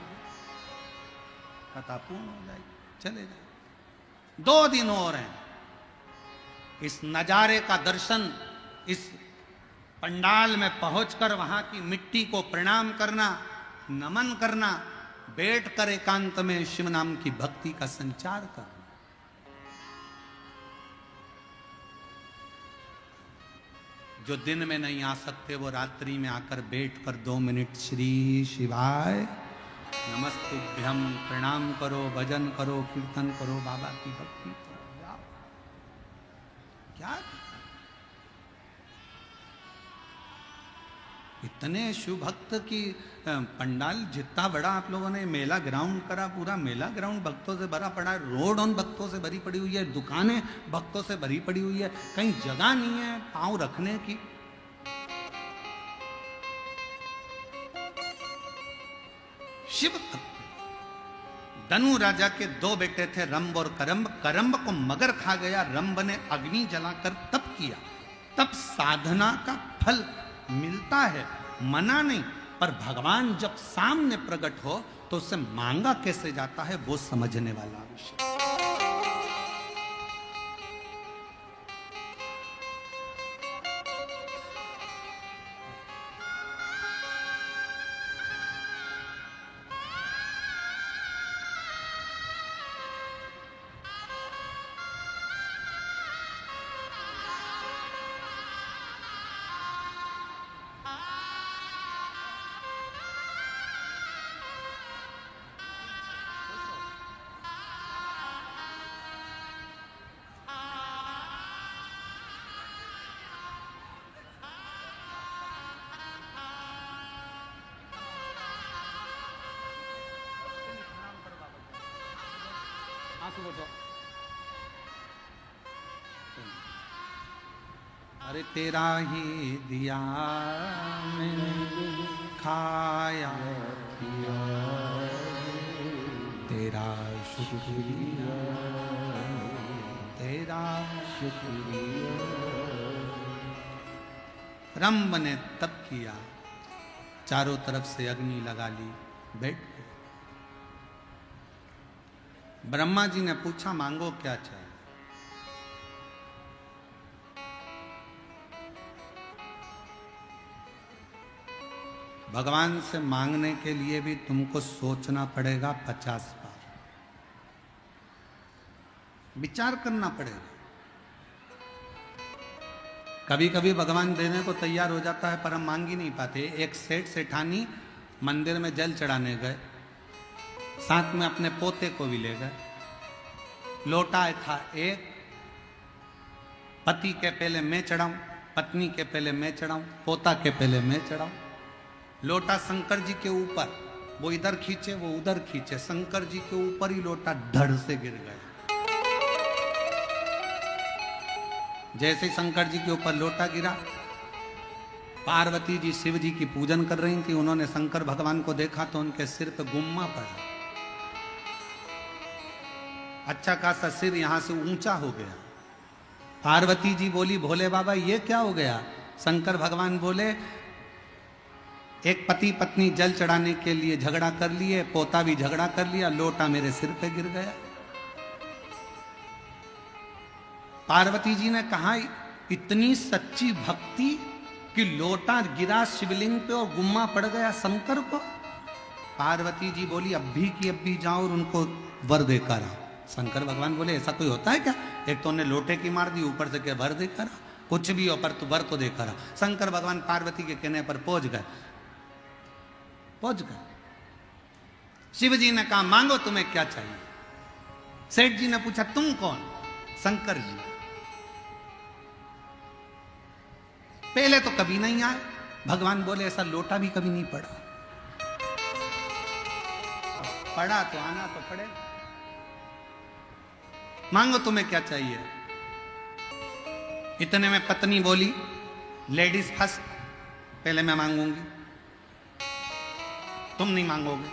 A: कथा पूर्ण हो जाएगी, चले जाए। 2 दिन और हैं। इस नजारे का दर्शन, इस पंडाल में पहुंचकर वहां की मिट्टी को प्रणाम करना, नमन करना, बैठकर एकांत में शिव नाम की भक्ति का संचार करना। जो दिन में नहीं आ सकते वो रात्रि में आकर बैठकर 2 मिनट श्री शिवाय नमस्तुभ्यम प्रणाम करो, भजन करो, कीर्तन करो, बाबा की भक्ति करो, जाओ। क्या इतने शिव भक्त की पंडाल जितना बड़ा आप लोगों ने मेला ग्राउंड करा, पूरा मेला ग्राउंड भक्तों से भरा पड़ा है, रोड उन भक्तों से भरी पड़ी हुई है, दुकानें भक्तों से भरी पड़ी हुई है, कहीं जगह नहीं है पांव रखने की। शिव भक्त धनु राजा के 2 बेटे थे, रंब और करम्ब। करम्ब को मगर खा गया, रंब ने अग्नि जलाकर तप किया। तब साधना का फल मिलता है, मना नहीं, पर भगवान जब सामने प्रकट हो तो उससे मांगा कैसे जाता है वो समझने वाला विषय। अरे तेरा ही दिया मैंने खाया पिया, तेरा शुक्रिया, तेरा शुक्रिया। रंब ने तप किया, चारों तरफ से अग्नि लगा ली, बैठ गए। ब्रह्मा जी ने पूछा मांगो क्या चाहिए। भगवान से मांगने के लिए भी तुमको सोचना पड़ेगा 50 बार, विचार करना पड़ेगा। कभी कभी भगवान देने को तैयार हो जाता है पर हम मांग ही नहीं पाते। एक सेठ सेठानी मंदिर में जल चढ़ाने गए, साथ में अपने पोते को भी ले गए। लोटा था एक, पति के पहले मैं चढ़ाऊं, पत्नी के पहले मैं चढ़ाऊं, पोता के पहले मैं चढ़ाऊं। लोटा शंकर जी के ऊपर, वो इधर खींचे वो उधर खींचे, शंकर जी के ऊपर ही लोटा धड़ से गिर गया। जैसे शंकर जी के ऊपर लोटा गिरा, पार्वती जी शिव जी की पूजन कर रही थी, उन्होंने शंकर भगवान को देखा तो उनके सिर पे गुम्मा पड़ा, अच्छा खासा सिर यहां से ऊंचा हो गया। पार्वती जी बोली भोले बाबा ये क्या हो गया। शंकर भगवान बोले एक पति पत्नी जल चढ़ाने के लिए झगड़ा कर लिए, पोता भी झगड़ा कर लिया, लोटा मेरे सिर पे गिर गया। पार्वती जी ने कहा इतनी सच्ची भक्ति कि लोटा गिरा शिवलिंग पे और गुम्मा पड़ गया शंकर को। पार्वती जी बोली अब भी की अब भी जाओ और उनको वर देकर आओ। शंकर भगवान बोले ऐसा कोई होता है क्या, एक तो उन्हें लोटे की मार दी, ऊपर से क्या वर देकर आओ, कुछ भी हो पर तू वर तो देकर आओ। शंकर भगवान पार्वती के कहने पर पहुंच गए। शिव जी ने कहा मांगो तुम्हें क्या चाहिए। सेठ जी ने पूछा तुम कौन। शंकर जी। पहले तो कभी नहीं आए। भगवान बोले ऐसा लोटा भी कभी नहीं पड़ा, पड़ा तो आना तो पड़े। मांगो तुम्हें क्या चाहिए। इतने में पत्नी बोली लेडीज फर्स्ट, पहले मैं मांगूंगी, तुम नहीं मांगोगे।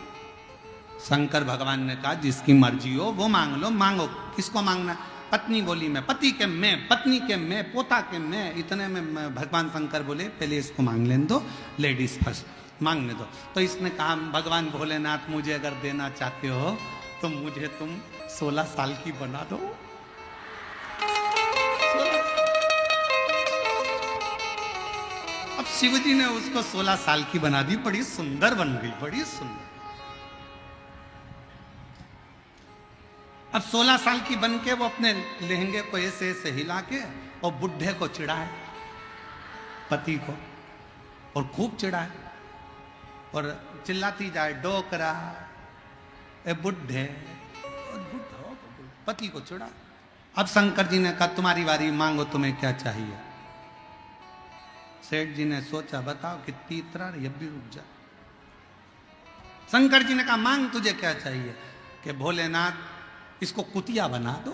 A: शंकर भगवान ने कहा जिसकी मर्जी हो वो मांग लो, मांगो किसको मांगना। पत्नी बोली मैं, पति के मैं, पत्नी के मैं, पोता के मैं। इतने में भगवान शंकर बोले पहले इसको मांग लेने दो, लेडीज फर्स्ट, मांगने दो। तो इसने कहा भगवान भोलेनाथ मुझे अगर देना चाहते हो तो मुझे तुम 16 साल की बना दो। अब शिवजी ने उसको 16 साल की बना दी, बड़ी सुंदर बन गई, बड़ी सुंदर। अब 16 साल की बन के वो अपने लहंगे को ऐसे ऐसे हिला के और बुढ़े को चिढ़ाए, पति को, और खूब चिढ़ाए और चिल्लाती जाए, डोकरा ए बुढ़े, और बुढ़ो पति को चिढ़ा। अब शंकर जी ने कहा तुम्हारी बारी, मांगो तुम्हें क्या चाहिए। सेठ जी ने सोचा, बताओ कितनी इतरा, ये भी रुक जा। शंकर जी ने कहा मांग तुझे क्या चाहिए। कि भोलेनाथ इसको कुतिया बना दो,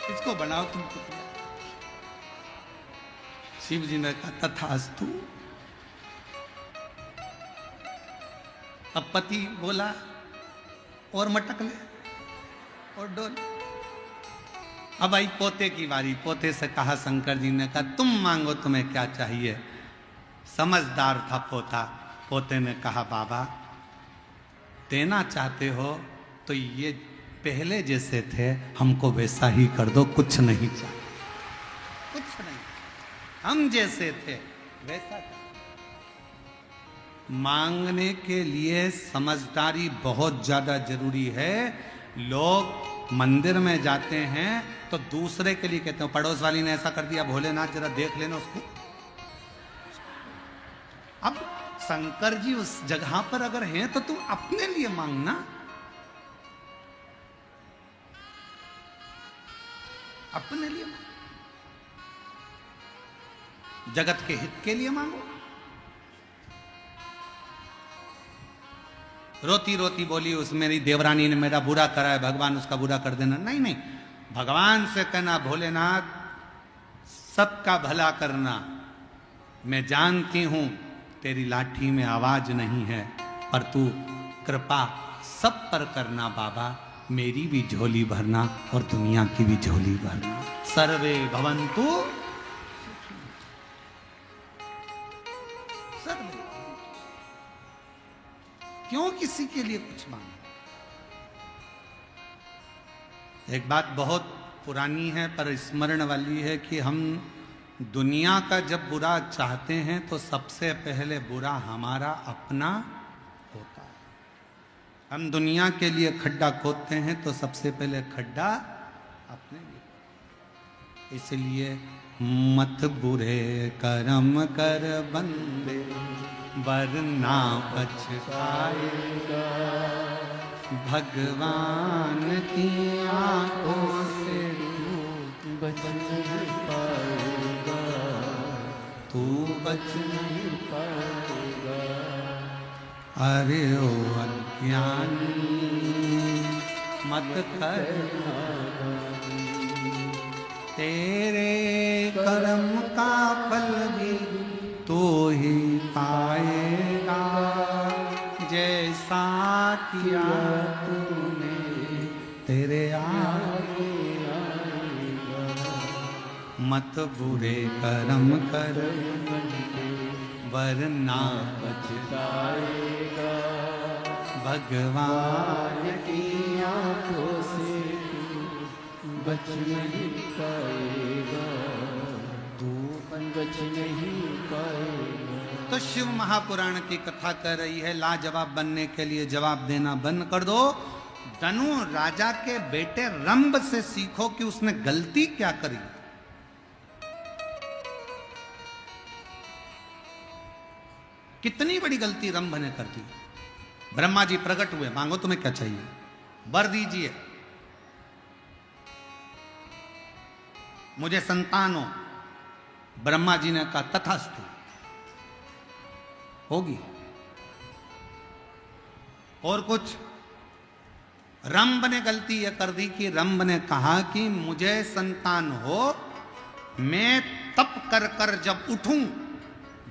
A: इसको बनाओ तुम कुतिया। शिव जी ने कहा तथास्तु। अब पति बोला और मटक ले और डोल। अब आई पोते की बारी। पोते से कहा शंकर जी ने कहा तुम मांगो तुम्हें क्या चाहिए। समझदार था पोता। पोते ने कहा बाबा देना चाहते हो तो ये पहले जैसे थे हमको वैसा ही कर दो, कुछ नहीं चाहिए, कुछ नहीं, हम जैसे थे वैसा। मांगने के लिए समझदारी बहुत ज्यादा जरूरी है। लोग मंदिर में जाते हैं तो दूसरे के लिए कहते हैं पड़ोस वाली ने ऐसा कर दिया, भोलेनाथ जरा देख लेना उसको। अब शंकर जी उस जगह पर अगर हैं तो तुम अपने लिए मांगना, अपने लिए मांगो, जगत के हित के लिए मांगो। रोती रोती बोली उस मेरी देवरानी ने मेरा बुरा करा है, भगवान उसका बुरा कर देना। नहीं नहीं, भगवान से कहना भोलेनाथ सबका भला करना। मैं जानती हूं तेरी लाठी में आवाज नहीं है, पर तू कृपा सब पर करना बाबा, मेरी भी झोली भरना और दुनिया की भी झोली भरना। सर्वे भवन्तु सर्वे। क्यों किसी के लिए कुछ मांगना। एक बात बहुत पुरानी है पर स्मरण वाली है कि हम दुनिया का जब बुरा चाहते हैं तो सबसे पहले बुरा हमारा अपना होता है। हम दुनिया के लिए खड्डा खोदते हैं तो सबसे पहले खड्डा अपने लिए। इसलिए मत बुरे कर्म कर बंदे वरना पछताएगा, भगवान की आंखों से
B: बच नहीं पाएगा,
A: तू बच
B: नहीं पाएगा।
A: अरे ओ अज्ञानी मत कर, तेरे कर्म का फल भी तू ही पाएगा, जैसा किया तूने तेरे आगे आएगा। मत बुरे कर्म कर वरना
B: पछताएगा,
A: भगवान
B: की आंखों से बच नहीं पाएगा,
A: तू
B: बच नहीं पाएगा।
A: तो शिव महापुराण की कथा कह रही है लाजवाब बनने के लिए जवाब देना बंद कर दो। धनु राजा के बेटे रंभ से सीखो कि उसने गलती क्या करी। कितनी बड़ी गलती रंभ ने कर दी। ब्रह्मा जी प्रकट हुए, मांगो तुम्हें क्या चाहिए, वर दीजिए, मुझे संतान हो। ब्रह्मा जी ने कहा तथास्तु, होगी। और कुछ। रंभ ने गलती यह कर दी कि रंभ ने कहा कि मुझे संतान हो, मैं तप कर कर जब उठूं,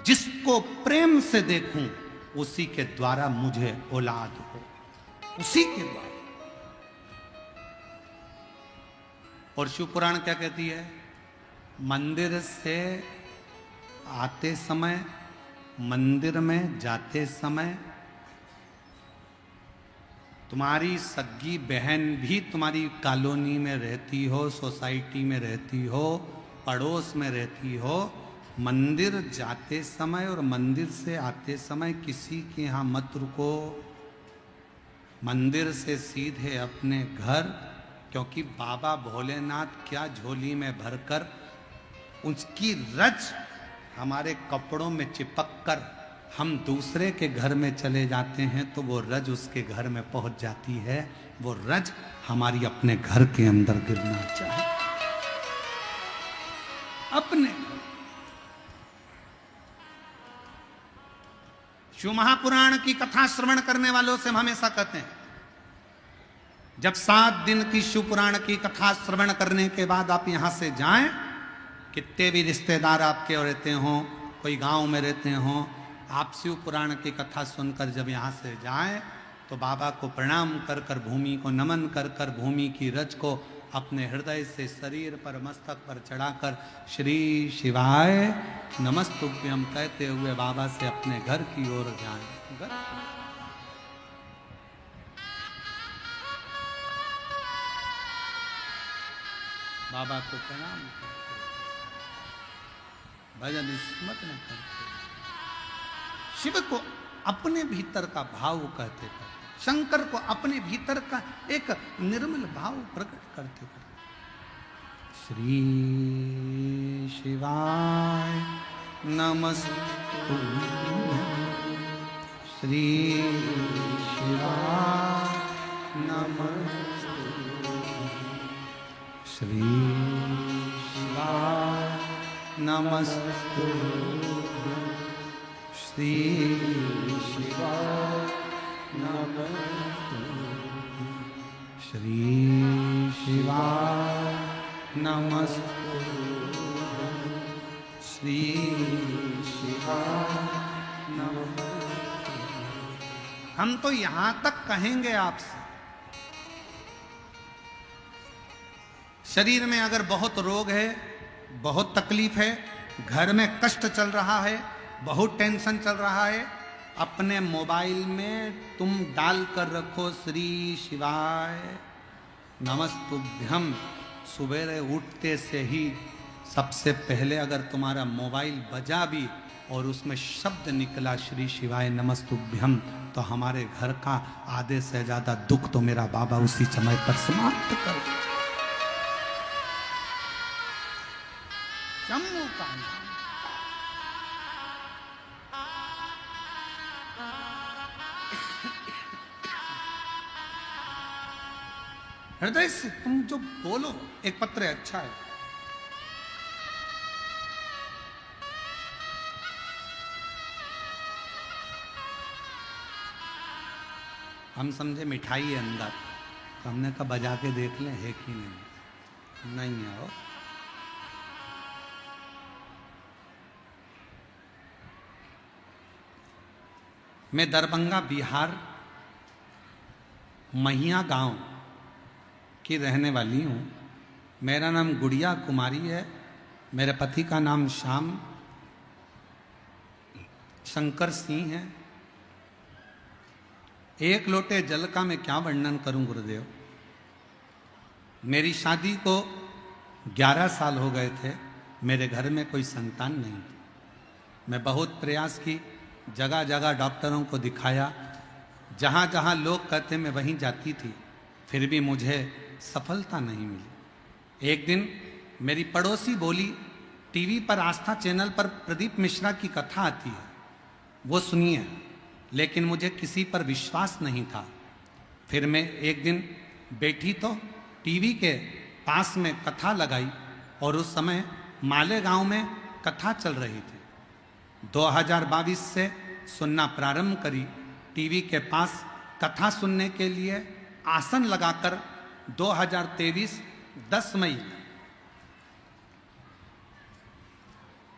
A: जिसको प्रेम से देखूं, उसी के द्वारा मुझे औलाद हो, उसी के द्वारा। और शिव पुराण क्या कहती है, मंदिर से आते समय, मंदिर में जाते समय तुम्हारी सगी बहन भी तुम्हारी कॉलोनी में रहती हो, सोसाइटी में रहती हो, पड़ोस में रहती हो, मंदिर जाते समय और मंदिर से आते समय किसी के यहाँ मत रुको। मंदिर से सीधे अपने घर, क्योंकि बाबा भोलेनाथ क्या झोली में भरकर उसकी रज हमारे कपड़ों में चिपक कर हम दूसरे के घर में चले जाते हैं तो वो रज उसके घर में पहुंच जाती है। वो रज हमारी अपने घर के अंदर गिरना चाहिए, अपने। शिव महापुराण की कथा श्रवण करने वालों से हम हमेशा कहते हैं, जब 7 दिन की शिव पुराण की कथा श्रवण करने के बाद आप यहां से जाएं, कितने भी रिश्तेदार आपके रहते हों, कोई गांव में रहते हों, आप शिव पुराण की कथा सुनकर जब यहाँ से जाएं तो बाबा को प्रणाम कर कर, भूमि को नमन कर कर, भूमि की रज को अपने हृदय से शरीर पर, मस्तक पर चढ़ाकर श्री शिवाय नमस्तुभ्यम कहते हुए बाबा से अपने घर की ओर जाएं। बाबा को प्रणाम करते, भजन स्मरण करते, शिव को अपने भीतर का भाव कहते करते, शंकर को अपने भीतर का एक निर्मल भाव प्रकट करते करते श्री शिवाय नमस्तुभ्यं, श्री शिवाय नमस्तुभ्यं, श्री शिवाय नमस्तुभ्यं, श्री शिवाय नमस्तुभ्यं, श्री शिवाय नमस्तुभ्यं, श्री शिवाय नमस्तुभ्यं। हम तो यहां तक कहेंगे आपसे, शरीर में अगर बहुत रोग है, बहुत तकलीफ है, घर में कष्ट चल रहा है, बहुत टेंशन चल रहा है, अपने मोबाइल में तुम डाल कर रखो श्री शिवाय नमस्तुभ्यम। सुबेरे उठते से ही सबसे पहले अगर तुम्हारा मोबाइल बजा भी और उसमें शब्द निकला श्री शिवाय नमस्तुभ्यम, तो हमारे घर का आधे से ज्यादा दुख तो मेरा बाबा उसी समय पर समाप्त कर। जम्मू का नाम हृदय से तुम जो बोलो, एक पत्र है, अच्छा है। हम समझे मिठाई है अंदर, तो हमने कहा बजा के देख लें है कि नहीं। नहीं है वो। मैं दरभंगा बिहार महिया गांव की रहने वाली हूँ। मेरा नाम गुड़िया कुमारी है। मेरे पति का नाम श्याम शंकर सिंह है। एक लोटे जल का मैं क्या वर्णन करूं गुरुदेव। मेरी शादी को 11 साल हो गए थे। मेरे घर में कोई संतान नहीं थी। मैं बहुत प्रयास की, जगह जगह डॉक्टरों को दिखाया, जहाँ जहाँ लोग कहते मैं वहीं जाती थी, फिर भी मुझे सफलता नहीं मिली। एक दिन मेरी पड़ोसी बोली, टीवी पर आस्था चैनल पर प्रदीप मिश्रा की कथा आती है, वो सुनिए। लेकिन मुझे किसी पर विश्वास नहीं था। फिर मैं एक दिन बैठी तो टीवी के पास में कथा लगाई और उस समय मालेगांव में कथा चल रही थी। 2022 से सुनना प्रारंभ करी। टीवी के पास कथा सुनने के लिए आसन लगाकर 2023 10 मई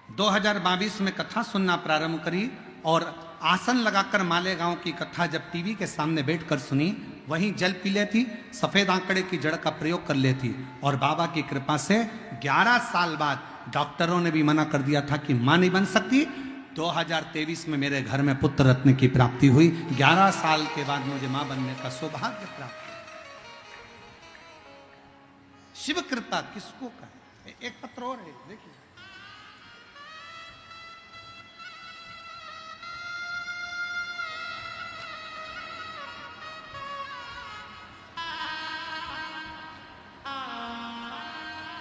A: 2022 में कथा सुनना प्रारंभ करी और आसन लगाकर मालेगांव की कथा जब टीवी के सामने बैठकर सुनी, वहीं जल पी लेती, सफेद आंकड़े की जड़ का प्रयोग कर लेती और बाबा की कृपा से 11 साल बाद डॉक्टरों ने भी मना कर दिया था कि मां नहीं बन सकती, 2023 में मेरे घर में पुत्र रत्न की प्राप्ति हुई। 11 साल के बाद मुझे मां बनने का सौभाग्य प्राप्त हुआ। शिव कृपा किसको कहे? एक पत्र और है, देखिए।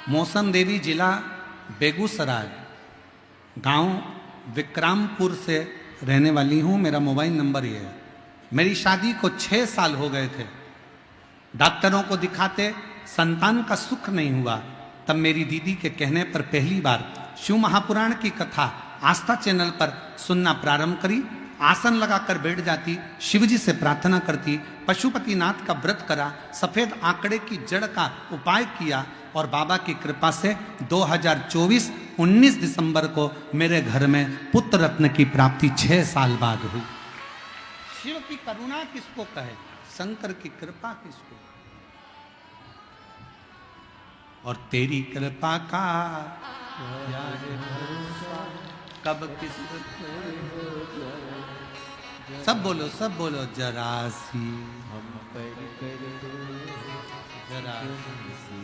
A: मौसम देवी, जिला बेगूसराय, गांव विक्रमपुर से रहने वाली हूं। मेरा मोबाइल नंबर ये है। मेरी शादी को 6 साल हो गए थे। डॉक्टरों को दिखाते संतान का सुख नहीं हुआ। तब मेरी दीदी के कहने पर पहली बार शिव महापुराण की कथा आस्था चैनल पर सुनना प्रारंभ करी। आसन लगाकर बैठ जाती, शिवजी से प्रार्थना करती, पशुपतिनाथ का व्रत करा, सफेद आंकड़े की जड़ का उपाय किया और बाबा की कृपा से 2024 19 दिसंबर को मेरे घर में पुत्र रत्न की प्राप्ति 6 साल बाद हुई। शिव की करुणा किसको कहे? शंकर की कृपा किसको? और तेरी कृपा का कब किस सब बोलो जरा सी
B: हम पर कर दो
A: जरा
B: किसी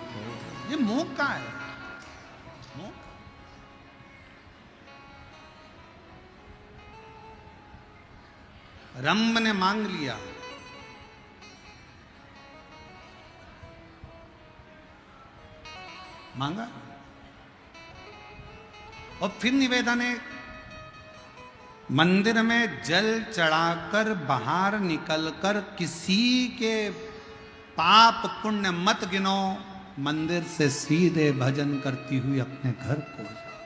B: को।
A: ये मौका है, मौका। रंभ ने मांग लिया, मांगा और फिर निवेदन है, मंदिर में जल चढ़ाकर बाहर निकलकर किसी के पाप पुण्य मत गिनो, मंदिर से सीधे भजन करती हुई अपने घर को जाओ।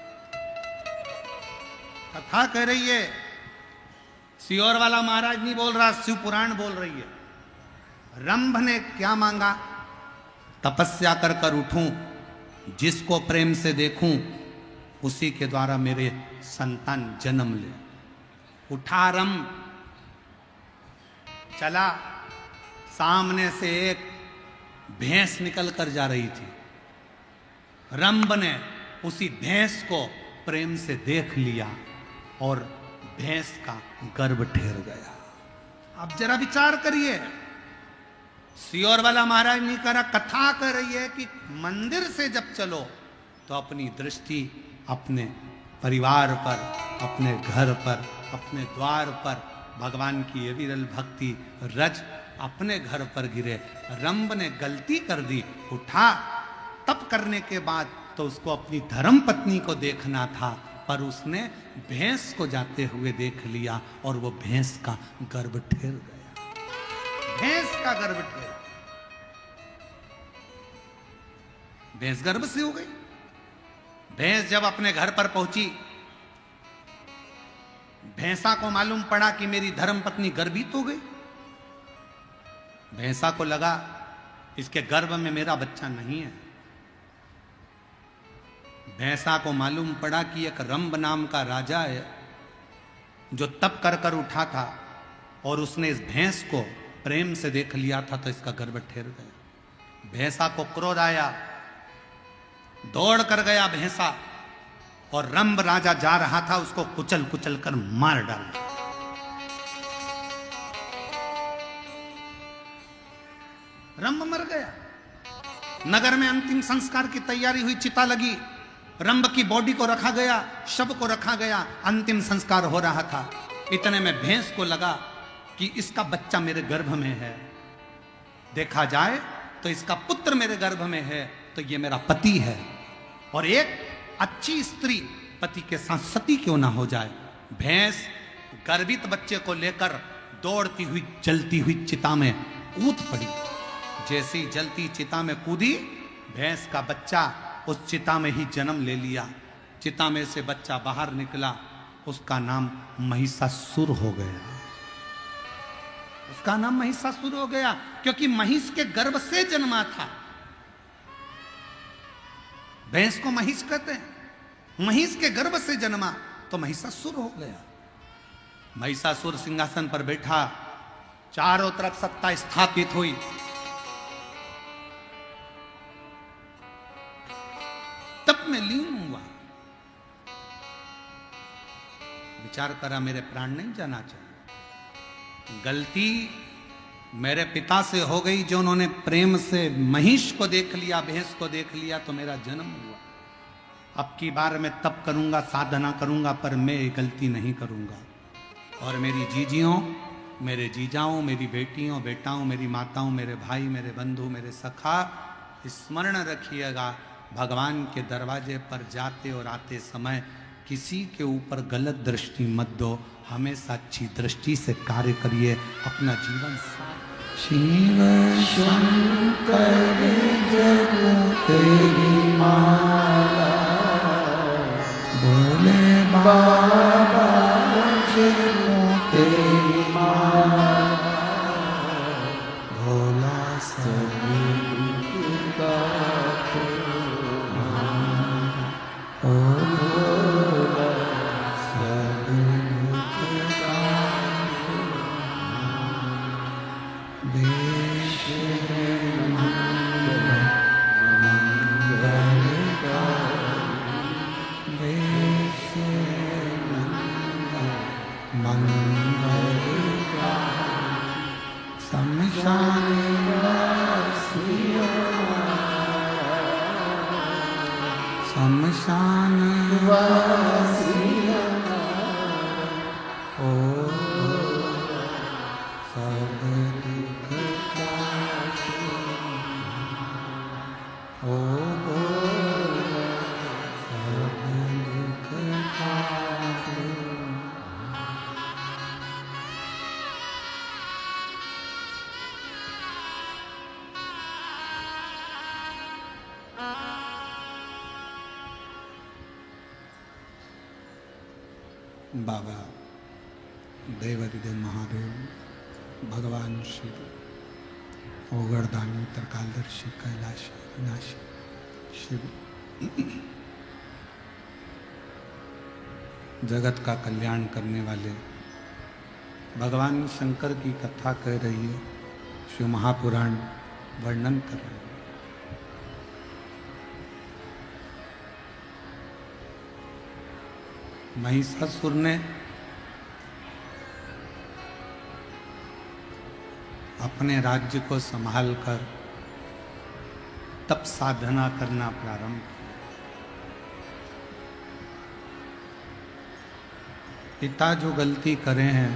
A: कथा कह रही है, सियोर वाला महाराज नहीं बोल रहा, शिव पुराण बोल रही है। रंभ ने क्या मांगा? तपस्या कर कर उठूं, जिसको प्रेम से देखूं उसी के द्वारा मेरे संतान जन्म ले। उठा रंभ, चला, सामने से एक भैंस निकल कर जा रही थी। रंभ ने उसी भैंस को प्रेम से देख लिया और भैंस का गर्भ ठहर गया। अब जरा विचार करिए, सियोर वाला महाराज नहीं करा, कथा कर रही है कि मंदिर से जब चलो तो अपनी दृष्टि अपने परिवार पर, अपने घर पर, अपने द्वार पर भगवान की ये विरल भक्ति रज अपने घर पर गिरे। रंभ ने गलती कर दी, उठा, तप करने के बाद तो उसको अपनी धर्म पत्नी को देखना था, पर उसने भैंस को जाते हुए देख लिया और वो भैंस का गर्भ ठहर गया। भैंस का गर्भ ठहर, भैंस गर्भ से हो गई। भैंस जब अपने घर पर पहुंची, भैंसा को मालूम पड़ा कि मेरी धर्म पत्नी गर्भित हो गई। भैंसा को लगा इसके गर्भ में मेरा बच्चा नहीं है। भैंसा को मालूम पड़ा कि एक रंभ नाम का राजा है जो तप कर कर उठा था और उसने इस भैंस को प्रेम से देख लिया था, तो इसका गर्भ ठहर गया। भैंसा को क्रोध आया, दौड़ कर गया भैंसा और रंभ राजा जा रहा था, उसको कुचल कुचल कर मार डाला। रंभ मर गया। नगर में अंतिम संस्कार की तैयारी हुई, चिता लगी, रंभ की बॉडी को रखा गया, शव को रखा गया, अंतिम संस्कार हो रहा था। इतने में भैंस को लगा कि इसका बच्चा मेरे गर्भ में है, देखा जाए तो इसका पुत्र मेरे गर्भ में है, तो ये मेरा पति है और एक अच्छी स्त्री पति के साथ सती क्यों ना हो जाए। भैंस गर्भित बच्चे को लेकर दौड़ती हुई जलती हुई चिता में कूद पड़ी। जैसी जलती चिता में कूदी, भैंस का बच्चा उस चिता में ही जन्म ले लिया। चिता में से बच्चा बाहर निकला, उसका नाम महिषासुर हो गया। उसका नाम महिषासुर हो गया क्योंकि महिष के गर्भ से जन्मा था। भैंस को महिष कहते हैं, महिष के गर्भ से जन्मा तो महिषासुर हो गया। महिषासुर सिंहासन पर बैठा, चारों तरफ सत्ता स्थापित हुई। तप में लीन हुआ। विचार करा मेरे प्राण नहीं जाना चाहिए। गलती मेरे पिता से हो गई जो उन्होंने प्रेम से महिष को देख लिया, भैंस को देख लिया तो मेरा जन्म हुआ। अब की बार मैं तप करूंगा, साधना करूंगा, पर मैं ये गलती नहीं करूंगा। और मेरी जीजियों, मेरे जीजाओं, मेरी बेटियों, बेटाओं, मेरी माताओं, मेरे भाई, मेरे बंधु, मेरे सखा, स्मरण रखिएगा, भगवान के दरवाजे पर जाते और आते समय किसी के ऊपर गलत दृष्टि मत दो, हमेशा अच्छी दृष्टि से कार्य करिए, अपना जीवन शिव शंकर जग तेरी माला, भोले बाबा जग तेरी माला, भोला सभी का ओ भोला सभी का देश मंगल का देश मंगल का शमशान वासियों, शमशान वासियों ओ सब दुख काटे, ओ सब दुख काटे। बाबा देवादिदेव महादेव, भगवान शिव, ओगरदानी, तरकालदर्शी, कैलाशी, विनाशी शिव, जगत का कल्याण करने वाले भगवान शंकर की कथा कह रही है, शिव महापुराण वर्णन कर रहे हैं। महिषासुर ने अपने राज्य को संभालकर तप साधना करना प्रारंभ किया। पिता जो गलती करे हैं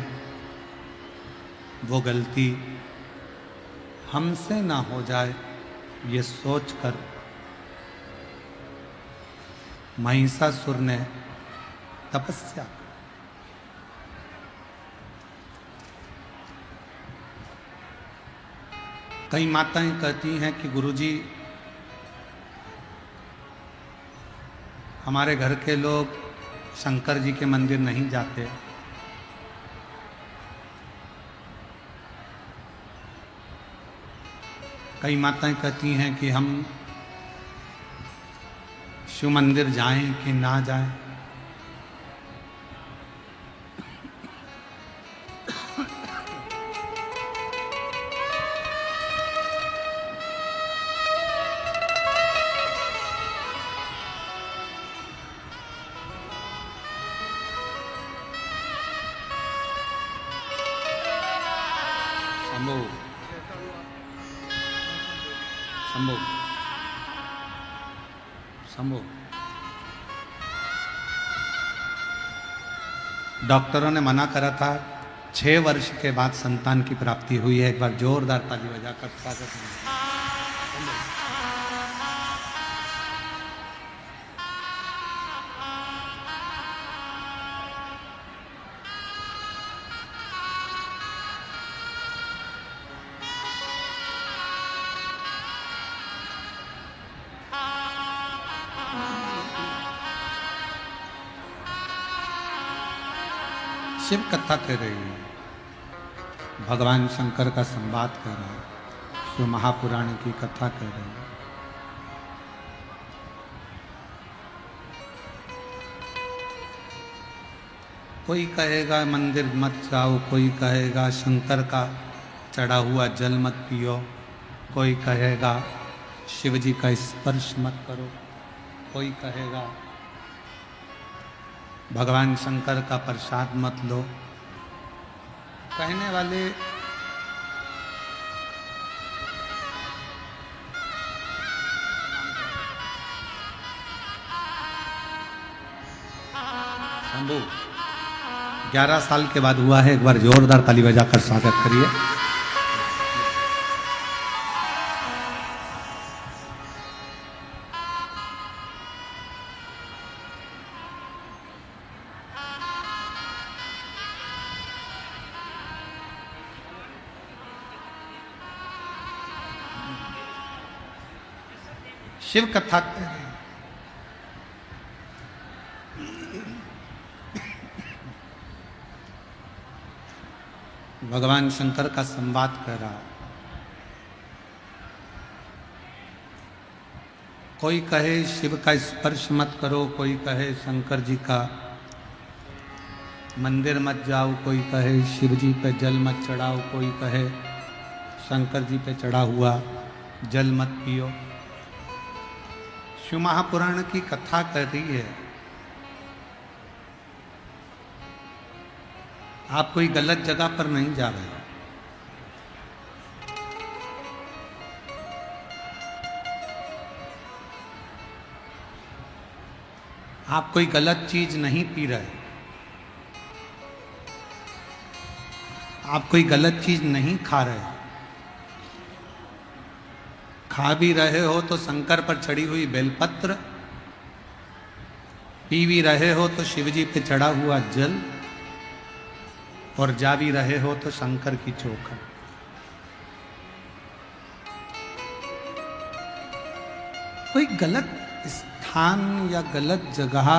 A: वो गलती हमसे ना हो जाए, ये सोचकर महिषासुर ने तपस्या। कई माताएं कहती हैं कि गुरुजी हमारे घर के लोग शंकर जी के मंदिर नहीं जाते, कई माताएं कहती हैं कि हम शिव मंदिर जाएं कि ना जाएं। शंभू डॉक्टरों ने मना करा था, 6 वर्ष के बाद संतान की प्राप्ति हुई है। एक बार जोरदार ताली बजाकर स्वागत है। शिव कथा कह रही है, भगवान शंकर का संवाद कर रहा है, शिव महापुराण की कथा कह रही है। कोई कहेगा मंदिर मत जाओ, कोई कहेगा शंकर का चढ़ा हुआ जल मत पियो, कोई कहेगा शिव जी का स्पर्श मत करो, कोई कहेगा भगवान शंकर का प्रसाद मत लो। कहने वाले शंभू 11 साल के बाद हुआ है, एक बार जोरदार ताली बजाकर स्वागत करिए। शिव कथा कह रहे हैं। भगवान शंकर का संवाद कर रहा। कोई कहे शिव का स्पर्श मत करो, कोई कहे शंकर जी का मंदिर मत जाओ, कोई कहे शिव जी पे जल मत चढ़ाओ, कोई कहे शंकर जी पे चढ़ा हुआ जल मत पियो। शिव महापुराण की कथा कर रही है। आप कोई गलत जगह पर नहीं जा रहे हो। आप कोई गलत चीज नहीं पी रहे। आप कोई गलत चीज नहीं खा रहे। खा भी रहे हो तो शंकर पर चढ़ी हुई बेलपत्र, पी भी रहे हो तो शिवजी पे चढ़ा हुआ जल, और जा भी रहे हो तो शंकर की चौखट। कोई गलत स्थान या गलत जगह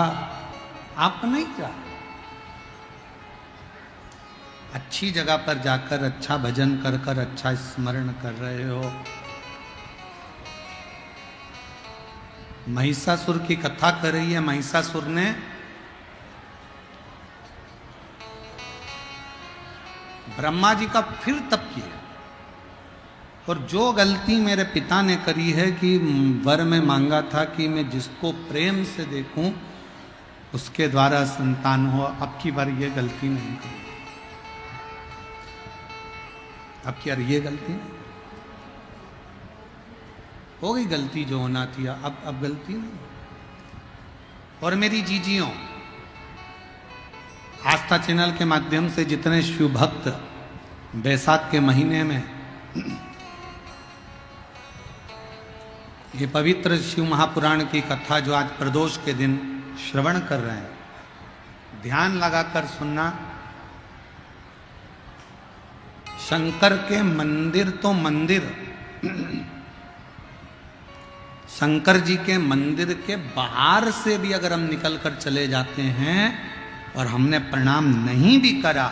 A: आप नहीं जा। अच्छी जगह पर जाकर अच्छा भजन कर कर अच्छा स्मरण कर रहे हो। महिषासुर की कथा कर रही है। महिषासुर ने ब्रह्मा जी का फिर तप किया, और जो गलती मेरे पिता ने करी है कि वर में मांगा था कि मैं जिसको प्रेम से देखूं उसके द्वारा संतान हो, अब की बार ये गलती नहीं करी। अब की बार ये गलती नहीं हो गई। गलती जो होना थी अब गलती नहीं। और मेरी जीजियों, आस्था चैनल के माध्यम से जितने शिव भक्त बैसाख के महीने में ये पवित्र शिव महापुराण की कथा जो आज प्रदोष के दिन श्रवण कर रहे हैं, ध्यान लगाकर सुनना। शंकर के मंदिर तो मंदिर, शंकर जी के मंदिर के बाहर से भी अगर हम निकल कर चले जाते हैं और हमने प्रणाम नहीं भी करा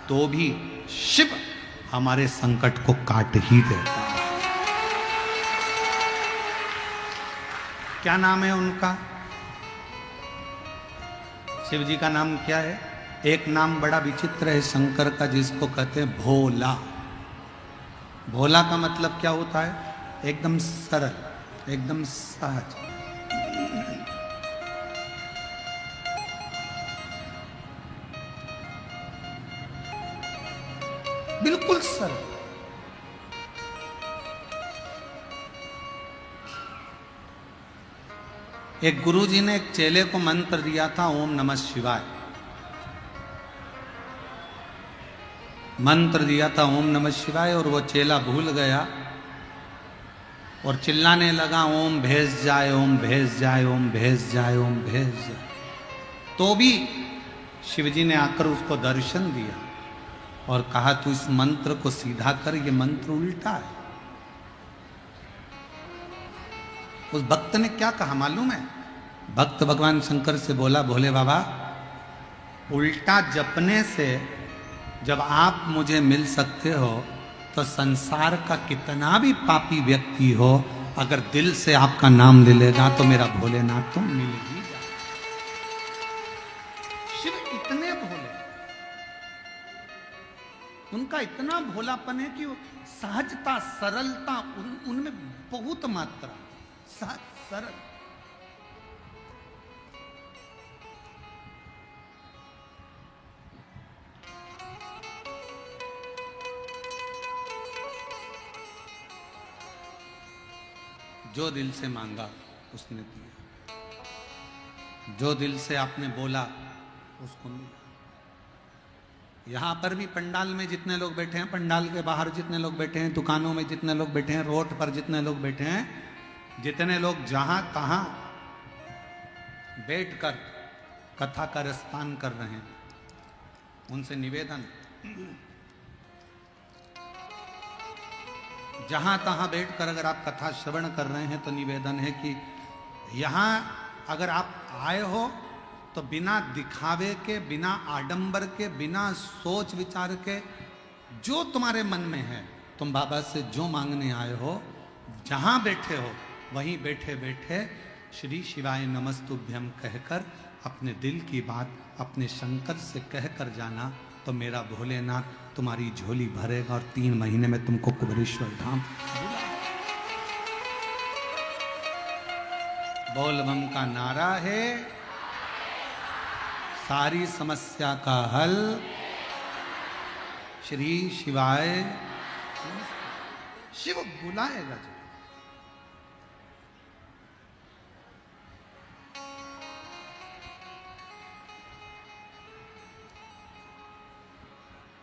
A: तो भी शिव हमारे संकट को काट ही देता है। क्या नाम है उनका? शिव जी का नाम क्या है? एक नाम बड़ा विचित्र है शंकर का, जिसको कहते हैं भोला। भोला का मतलब क्या होता है? एकदम सरल, एकदम सहज। बिल्कुल सरल। एक गुरुजी ने एक चेले को मंत्र दिया था, ओम नमः शिवाय। मंत्र दिया था ओम नमः शिवाय, और वो चेला भूल गया और चिल्लाने लगा ओम भेज जाए, ओम भेज जाए, ओम भेज जाए, ओम भेज जाए। तो भी शिवजी ने आकर उसको दर्शन दिया और कहा तू इस मंत्र को सीधा कर, ये मंत्र उल्टा है। उस भक्त ने क्या कहा मालूम है? भक्त भगवान शंकर से बोला, भोले बाबा, उल्टा जपने से जब आप मुझे मिल सकते हो तो संसार का कितना भी पापी व्यक्ति हो, अगर दिल से आपका नाम ले लेगा तो मेरा भोलेनाथ तो मिल ही जाए। शिव इतने भोले, उनका इतना भोलापन है कि सहजता, सरलता उनमें बहुत मात्रा, सहज सरल। जो दिल से मांगा उसने दिया, जो दिल से आपने बोला उसको मिला। यहां पर भी पंडाल में जितने लोग बैठे हैं, पंडाल के बाहर जितने लोग बैठे हैं, दुकानों में जितने लोग बैठे हैं, रोड पर जितने लोग बैठे हैं, जितने लोग जहां तहां बैठकर कथा का रसपान कर रहे हैं, उनसे निवेदन, जहां तहां बैठकर अगर आप कथा श्रवण कर रहे हैं तो निवेदन है कि यहां अगर आप आए हो तो बिना दिखावे के, बिना आडंबर के, बिना सोच विचार के, जो तुम्हारे मन में है, तुम बाबा से जो मांगने आए हो, जहां बैठे हो वहीं बैठे बैठे श्री शिवाय नमस्तुभ्यम कहकर अपने दिल की बात अपने शंकर से कहकर जाना, तो मेरा भोलेनाथ तुम्हारी झोली भरेगा और 3 महीने में तुमको कुबेरेश्वर धाम। बोल बम का नारा है, सारी समस्या का हल श्री शिवाय। शिव बुलाएगा जी।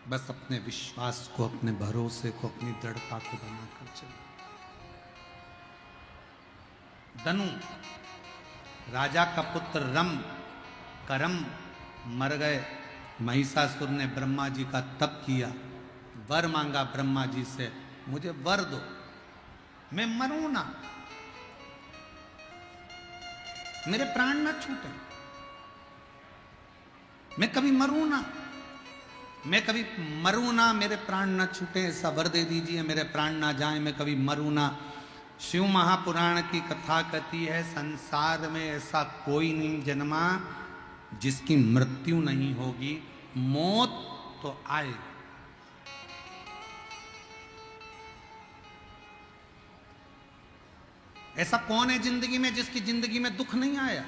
A: बस अपने विश्वास को, अपने भरोसे को, अपनी दृढ़ता को बनाकर चले। धनु राजा का पुत्र रम करम मर गए। महिषासुर ने ब्रह्मा जी का तप किया, वर मांगा ब्रह्मा जी से, मुझे वर दो, मैं मरूं ना, मेरे प्राण ना छूटे, मैं कभी मरूं ना, मैं कभी मरूं ना, मेरे प्राण ना छूटे, ऐसा वर दे दीजिए, मेरे प्राण ना जाए, मैं कभी मरूं ना। शिव महापुराण की कथा कहती है, संसार में ऐसा कोई नहीं जन्मा जिसकी मृत्यु नहीं होगी, मौत तो आए। ऐसा कौन है जिंदगी में जिसकी जिंदगी में दुख नहीं आया?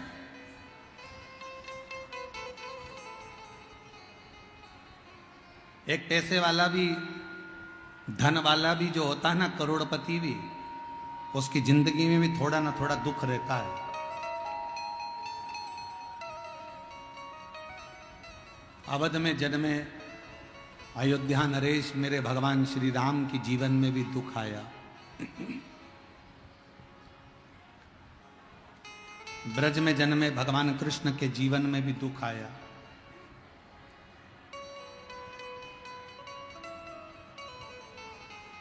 A: एक पैसे वाला भी, धन वाला भी जो होता है ना, करोड़पति भी, उसकी जिंदगी में भी थोड़ा ना थोड़ा दुख रहता है। अवध में जन्मे अयोध्या नरेश मेरे भगवान श्री राम की जीवन में भी दुख आया। ब्रज में जन्मे भगवान कृष्ण के जीवन में भी दुख आया।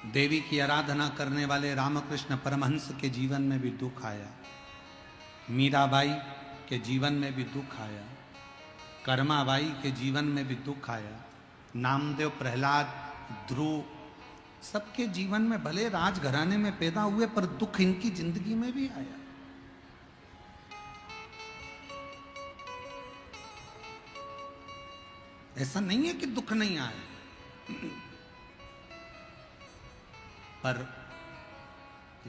A: देवी की आराधना करने वाले रामकृष्ण परमहंस के जीवन में भी दुख आया। मीराबाई के जीवन में भी दुख आया। कर्माबाई के जीवन में भी दुख आया। नामदेव, प्रहलाद, ध्रुव, सबके जीवन में भले राजघराने में पैदा हुए पर दुख इनकी जिंदगी में भी आया। ऐसा नहीं है कि दुख नहीं आए, पर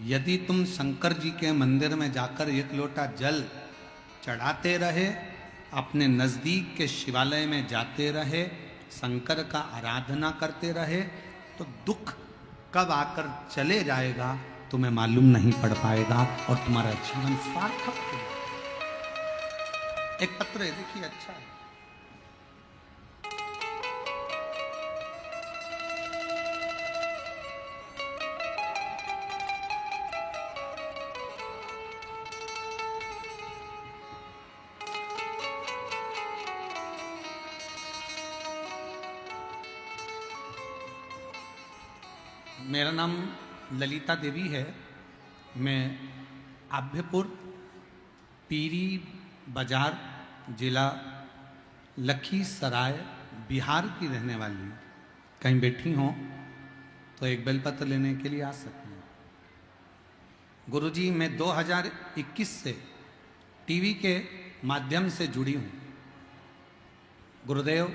A: यदि तुम शंकर जी के मंदिर में जाकर 1 लोटा जल चढ़ाते रहे, अपने नजदीक के शिवालय में जाते रहे, शंकर का आराधना करते रहे, तो दुख कब आकर चले जाएगा तुम्हें मालूम नहीं पड़ पाएगा और तुम्हारा जीवन सार्थक होगा। एक पत्र है, देखिए, अच्छा है। मेरा नाम ललिता देवी है। मैं आभ्यपुर पीरी बाजार जिला लखीसराय बिहार की रहने वाली हूँ। कहीं बैठी हो तो एक बेलपत्र लेने के लिए आ सकते हैं। गुरुजी, मैं 2021 से टीवी के माध्यम से जुड़ी हूँ। गुरुदेव,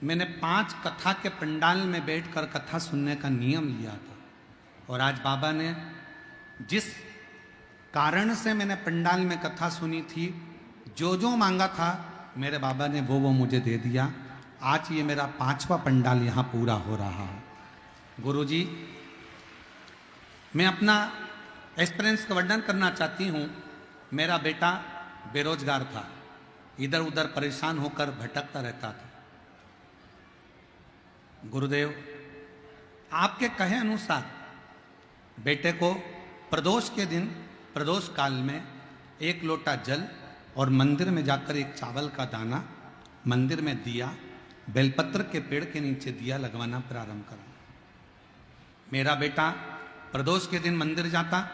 A: मैंने 5 कथा के पंडाल में बैठकर कथा सुनने का नियम लिया था, और आज बाबा ने जिस कारण से मैंने पंडाल में कथा सुनी थी, जो जो मांगा था मेरे बाबा ने वो मुझे दे दिया। आज ये मेरा 5वां पंडाल यहाँ पूरा हो रहा है। गुरुजी, मैं अपना एक्सपीरियंस का वर्णन करना चाहती हूँ। मेरा बेटा बेरोजगार था, इधर उधर परेशान होकर भटकता रहता था। गुरुदेव आपके कहे अनुसार बेटे को प्रदोष के दिन, प्रदोष काल में 1 लोटा जल और मंदिर में जाकर 1 चावल का दाना, मंदिर में दिया, बेलपत्र के पेड़ के नीचे दिया लगवाना प्रारंभ करा। मेरा बेटा प्रदोष के दिन मंदिर जाता,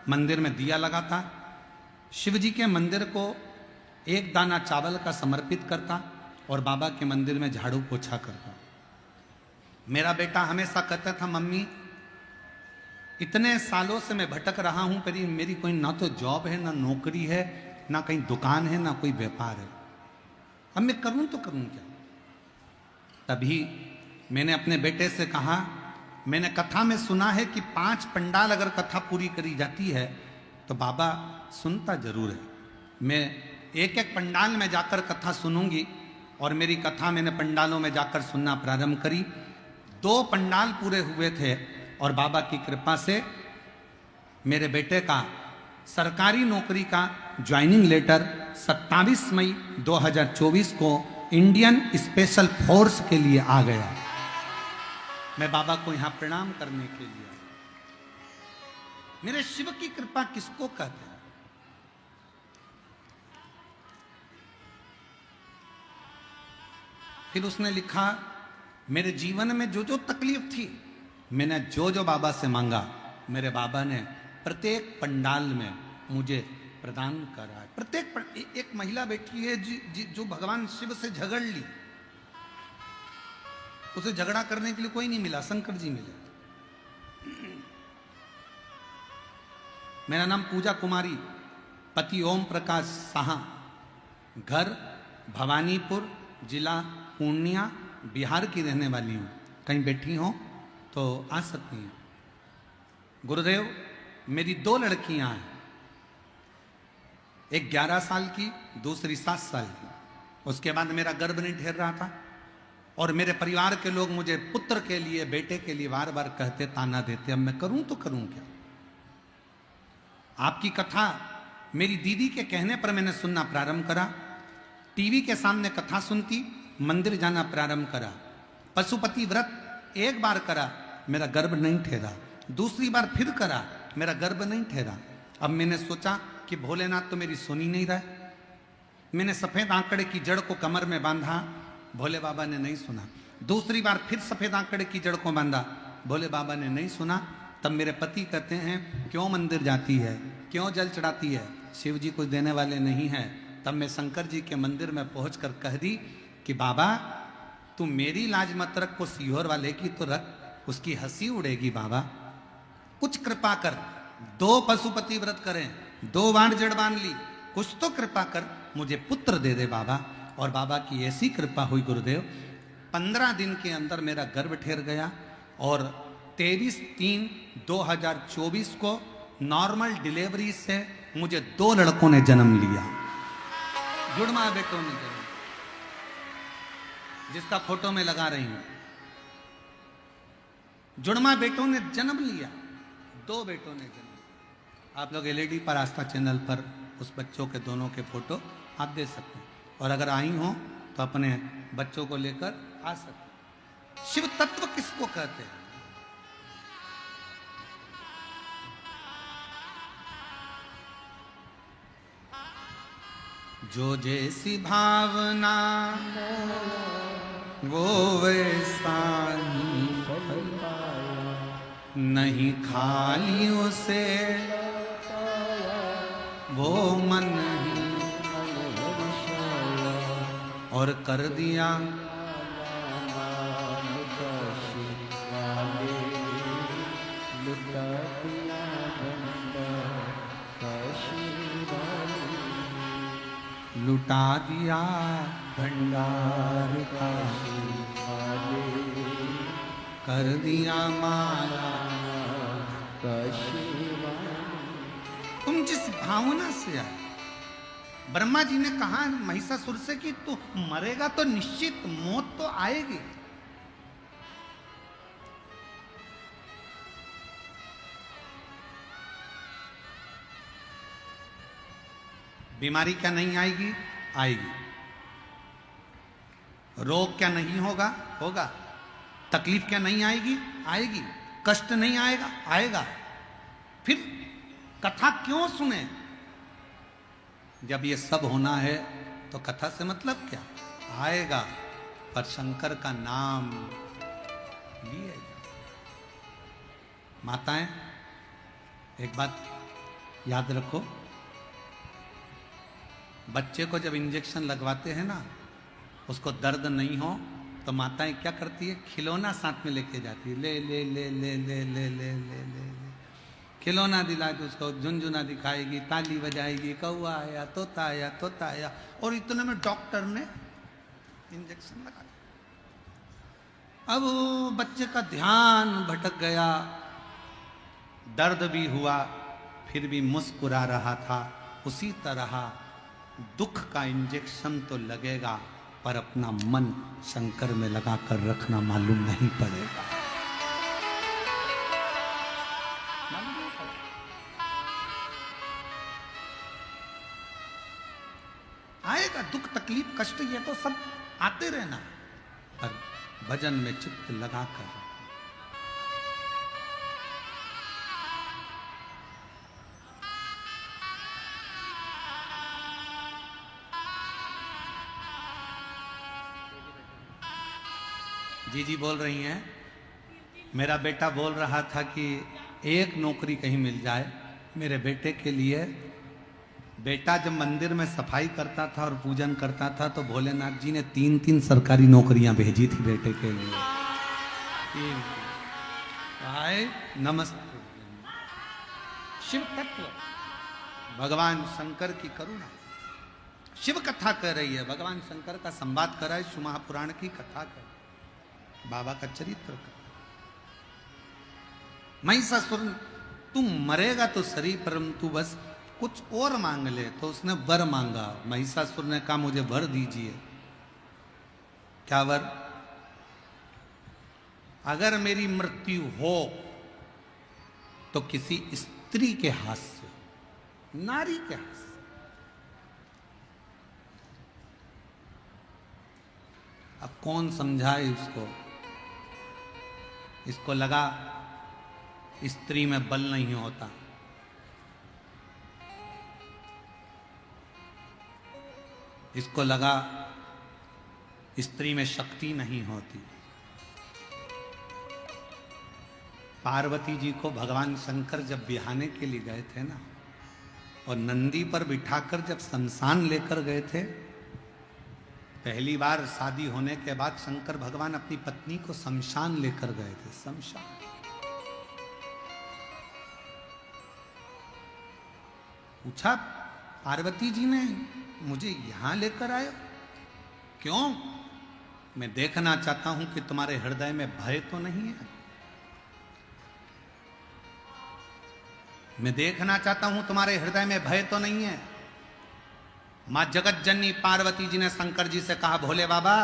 A: मंदिर में दिया लगाता, शिव जी के मंदिर को 1 दाना चावल का समर्पित करता और बाबा के मंदिर में झाड़ू पोछा करता। मेरा बेटा हमेशा कहता था, मम्मी इतने सालों से मैं भटक रहा हूं, पर मेरी कोई ना तो जॉब है, ना नौकरी है, ना कहीं दुकान है, ना कोई व्यापार है, अब मैं करूं तो करूं क्या। तभी मैंने अपने बेटे से कहा, मैंने कथा में सुना है कि 5 पंडाल अगर कथा पूरी करी जाती है तो बाबा सुनता जरूर है। मैं 1-1 पंडाल में जाकर कथा सुनूंगी। और मेरी कथा मैंने पंडालों में जाकर सुनना प्रारंभ करी। 2 पंडाल पूरे हुए थे और बाबा की कृपा से मेरे बेटे का सरकारी नौकरी का ज्वाइनिंग लेटर 27 मई 2024 को इंडियन स्पेशल फोर्स के लिए आ गया। मैं बाबा को यहां प्रणाम करने के लिए। मेरे शिव की कृपा किसको कहते हैं? फिर उसने लिखा, मेरे जीवन में जो जो तकलीफ थी, मैंने जो जो बाबा से मांगा, मेरे बाबा ने प्रत्येक पंडाल में मुझे प्रदान करा है। प्रत्येक एक महिला बैठी है जो भगवान शिव से झगड़ ली, उसे झगड़ा करने के लिए कोई नहीं मिला, शंकर जी मिले। मेरा नाम पूजा कुमारी, पति ओम प्रकाश साहा, घर भवानीपुर, जिला पूर्णिया, बिहार की रहने वाली हूँ। कहीं बैठी हो तो आ सकती हैं। गुरुदेव मेरी 2 लड़कियां हैं, एक 11 साल की, दूसरी 7 साल की। उसके बाद मेरा गर्भ नहीं ठहर रहा था और मेरे परिवार के लोग मुझे पुत्र के लिए, बेटे के लिए बार बार कहते, ताना देते। अब मैं करूं तो करूं क्या। आपकी कथा मेरी दीदी के कहने पर मैंने सुनना प्रारंभ करा। टीवी के सामने कथा सुनती, मंदिर जाना प्रारंभ करा। पशुपति व्रत 1 बार करा, मेरा गर्भ नहीं ठहरा। दूसरी बार फिर करा, मेरा गर्भ नहीं ठहरा। अब मैंने सोचा कि भोलेनाथ तो मेरी सुनी नहीं रहा। मैंने सफेद आंकड़े की जड़ को कमर में बांधा, भोले बाबा ने नहीं सुना। दूसरी बार फिर सफेद आंकड़े की जड़ को बांधा, भोले बाबा ने नहीं सुना। तब मेरे पति कहते हैं, क्यों मंदिर जाती है, क्यों जल चढ़ाती है, शिव जी कुछ देने वाले नहीं हैं। तब मैं शंकर जी के मंदिर में पहुंचकर कह दी कि बाबा तू मेरी लाज मत रख, वो सीहोर वाले की तो रख, उसकी हंसी उड़ेगी। बाबा कुछ कृपा कर, 2 पशुपति व्रत करें, 2 बार जड़ बांध ली, कुछ तो कृपा कर, मुझे पुत्र दे दे बाबा। और बाबा की ऐसी कृपा हुई गुरुदेव, 15 दिन के अंदर मेरा गर्भ ठहर गया और 23/3/2024 को नॉर्मल डिलीवरी से मुझे 2 लड़कों ने जन्म लिया। जुड़वा बेटों ने जन्म, जिसका फोटो में लगा रही हूं। जुड़वा बेटों ने जन्म लिया, 2 बेटों ने जन्म। आप लोग एलईडी पर आस्था चैनल पर उस बच्चों के दोनों के फोटो आप दे सकते हैं। और अगर आई हो तो अपने बच्चों को लेकर आ सकते हैं। शिव तत्व किसको कहते हैं? जो जैसी भावना वो वैसा ही, नहीं खाली उसे वो मन ही, और कर दिया लुटा दिया भंडार का, कर दिया माया का। तुम जिस भावना से आए, ब्रह्मा जी ने कहा महिषासुर से कि तू मरेगा तो निश्चित, मौत तो आएगी। बीमारी क्या नहीं आएगी? आएगी। रोग क्या नहीं होगा? होगा। तकलीफ क्या नहीं आएगी? आएगी। कष्ट नहीं आएगा? आएगा। फिर कथा क्यों सुने? जब ये सब होना है तो कथा से मतलब क्या? आएगा, पर शंकर का नाम लिए। माताएं, एक बात याद रखो, बच्चे को जब इंजेक्शन लगवाते हैं ना, उसको दर्द नहीं हो तो माताएं क्या करती है? खिलौना साथ में लेके जाती है। ले ले ले ले ले ले ले ले ले खिलौना दिला के उसको झुनझुना दिखाएगी, ताली बजाएगी, कौआ आया, तोता आया, तोता आया, और इतने में डॉक्टर ने इंजेक्शन लगा दिया। अब बच्चे का ध्यान भटक गया, दर्द भी हुआ, फिर भी मुस्कुरा रहा था। उसी तरह दुख का इंजेक्शन तो लगेगा, पर अपना मन शंकर में लगाकर रखना मालूम नहीं पड़ेगा। आएगा दुख, तकलीफ, कष्ट, ये तो सब आते रहना, पर भजन में चित्त लगाकर। जी बोल रही हैं, मेरा बेटा बोल रहा था कि एक नौकरी कहीं मिल जाए मेरे बेटे के लिए। बेटा जब मंदिर में सफाई करता था और पूजन करता था तो भोलेनाथ जी ने 3-3 सरकारी नौकरियां भेजी थी बेटे के लिए। हाय नमस्ते। शिव तत्व, भगवान शंकर की करुणा, शिव कथा कह रही है, भगवान शंकर का संवाद कर रहा है, शिव महापुराण की कथा कर, बाबा का चरित्र कर। महिषासुर, तू मरेगा तो सही, परंतु बस कुछ और मांग ले। तो उसने वर मांगा। महिषासुर ने कहा मुझे वर दीजिए। क्या वर? अगर मेरी मृत्यु हो तो किसी स्त्री के हाथ से, नारी के हाथ से। अब कौन समझाए उसको? इसको लगा स्त्री में बल नहीं होता। इसको लगा स्त्री में शक्ति नहीं होती। पार्वती जी को भगवान शंकर जब बिहाने के लिए गए थे ना, और नंदी पर बिठाकर जब शमशान लेकर गए थे, पहली बार शादी होने के बाद शंकर भगवान अपनी पत्नी को शमशान लेकर गए थे। शमशान। पूछा पार्वती जी ने, मुझे यहां लेकर आए क्यों? मैं देखना चाहता हूं कि तुम्हारे हृदय में भय तो नहीं है। मैं देखना चाहता हूं तुम्हारे हृदय में भय तो नहीं है। मां जगत जननी पार्वती जी ने शंकर जी से कहा, भोले बाबा,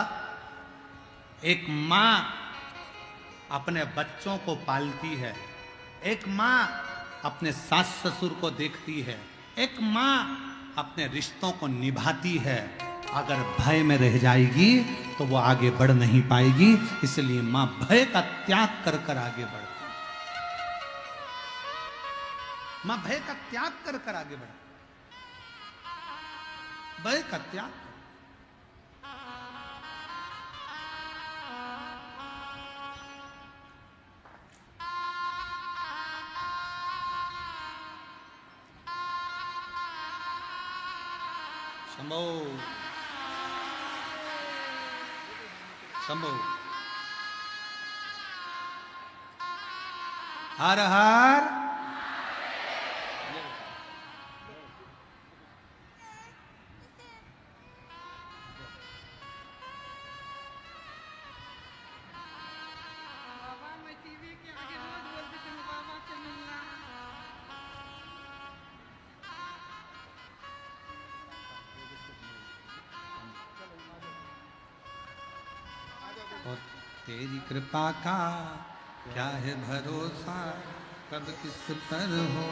A: एक मां अपने बच्चों को पालती है, एक मां अपने सास ससुर को देखती है, एक मां अपने रिश्तों को निभाती है। अगर भय में रह जाएगी तो वो आगे बढ़ नहीं पाएगी। इसलिए मां भय का त्याग कर कर आगे बढ़ती। मां भय का त्याग कर कर आगे बढ़ती। भय का त्याग। शंभो शंभो हर हर। और तेरी कृपा का क्या है भरोसा, कब किस पर हो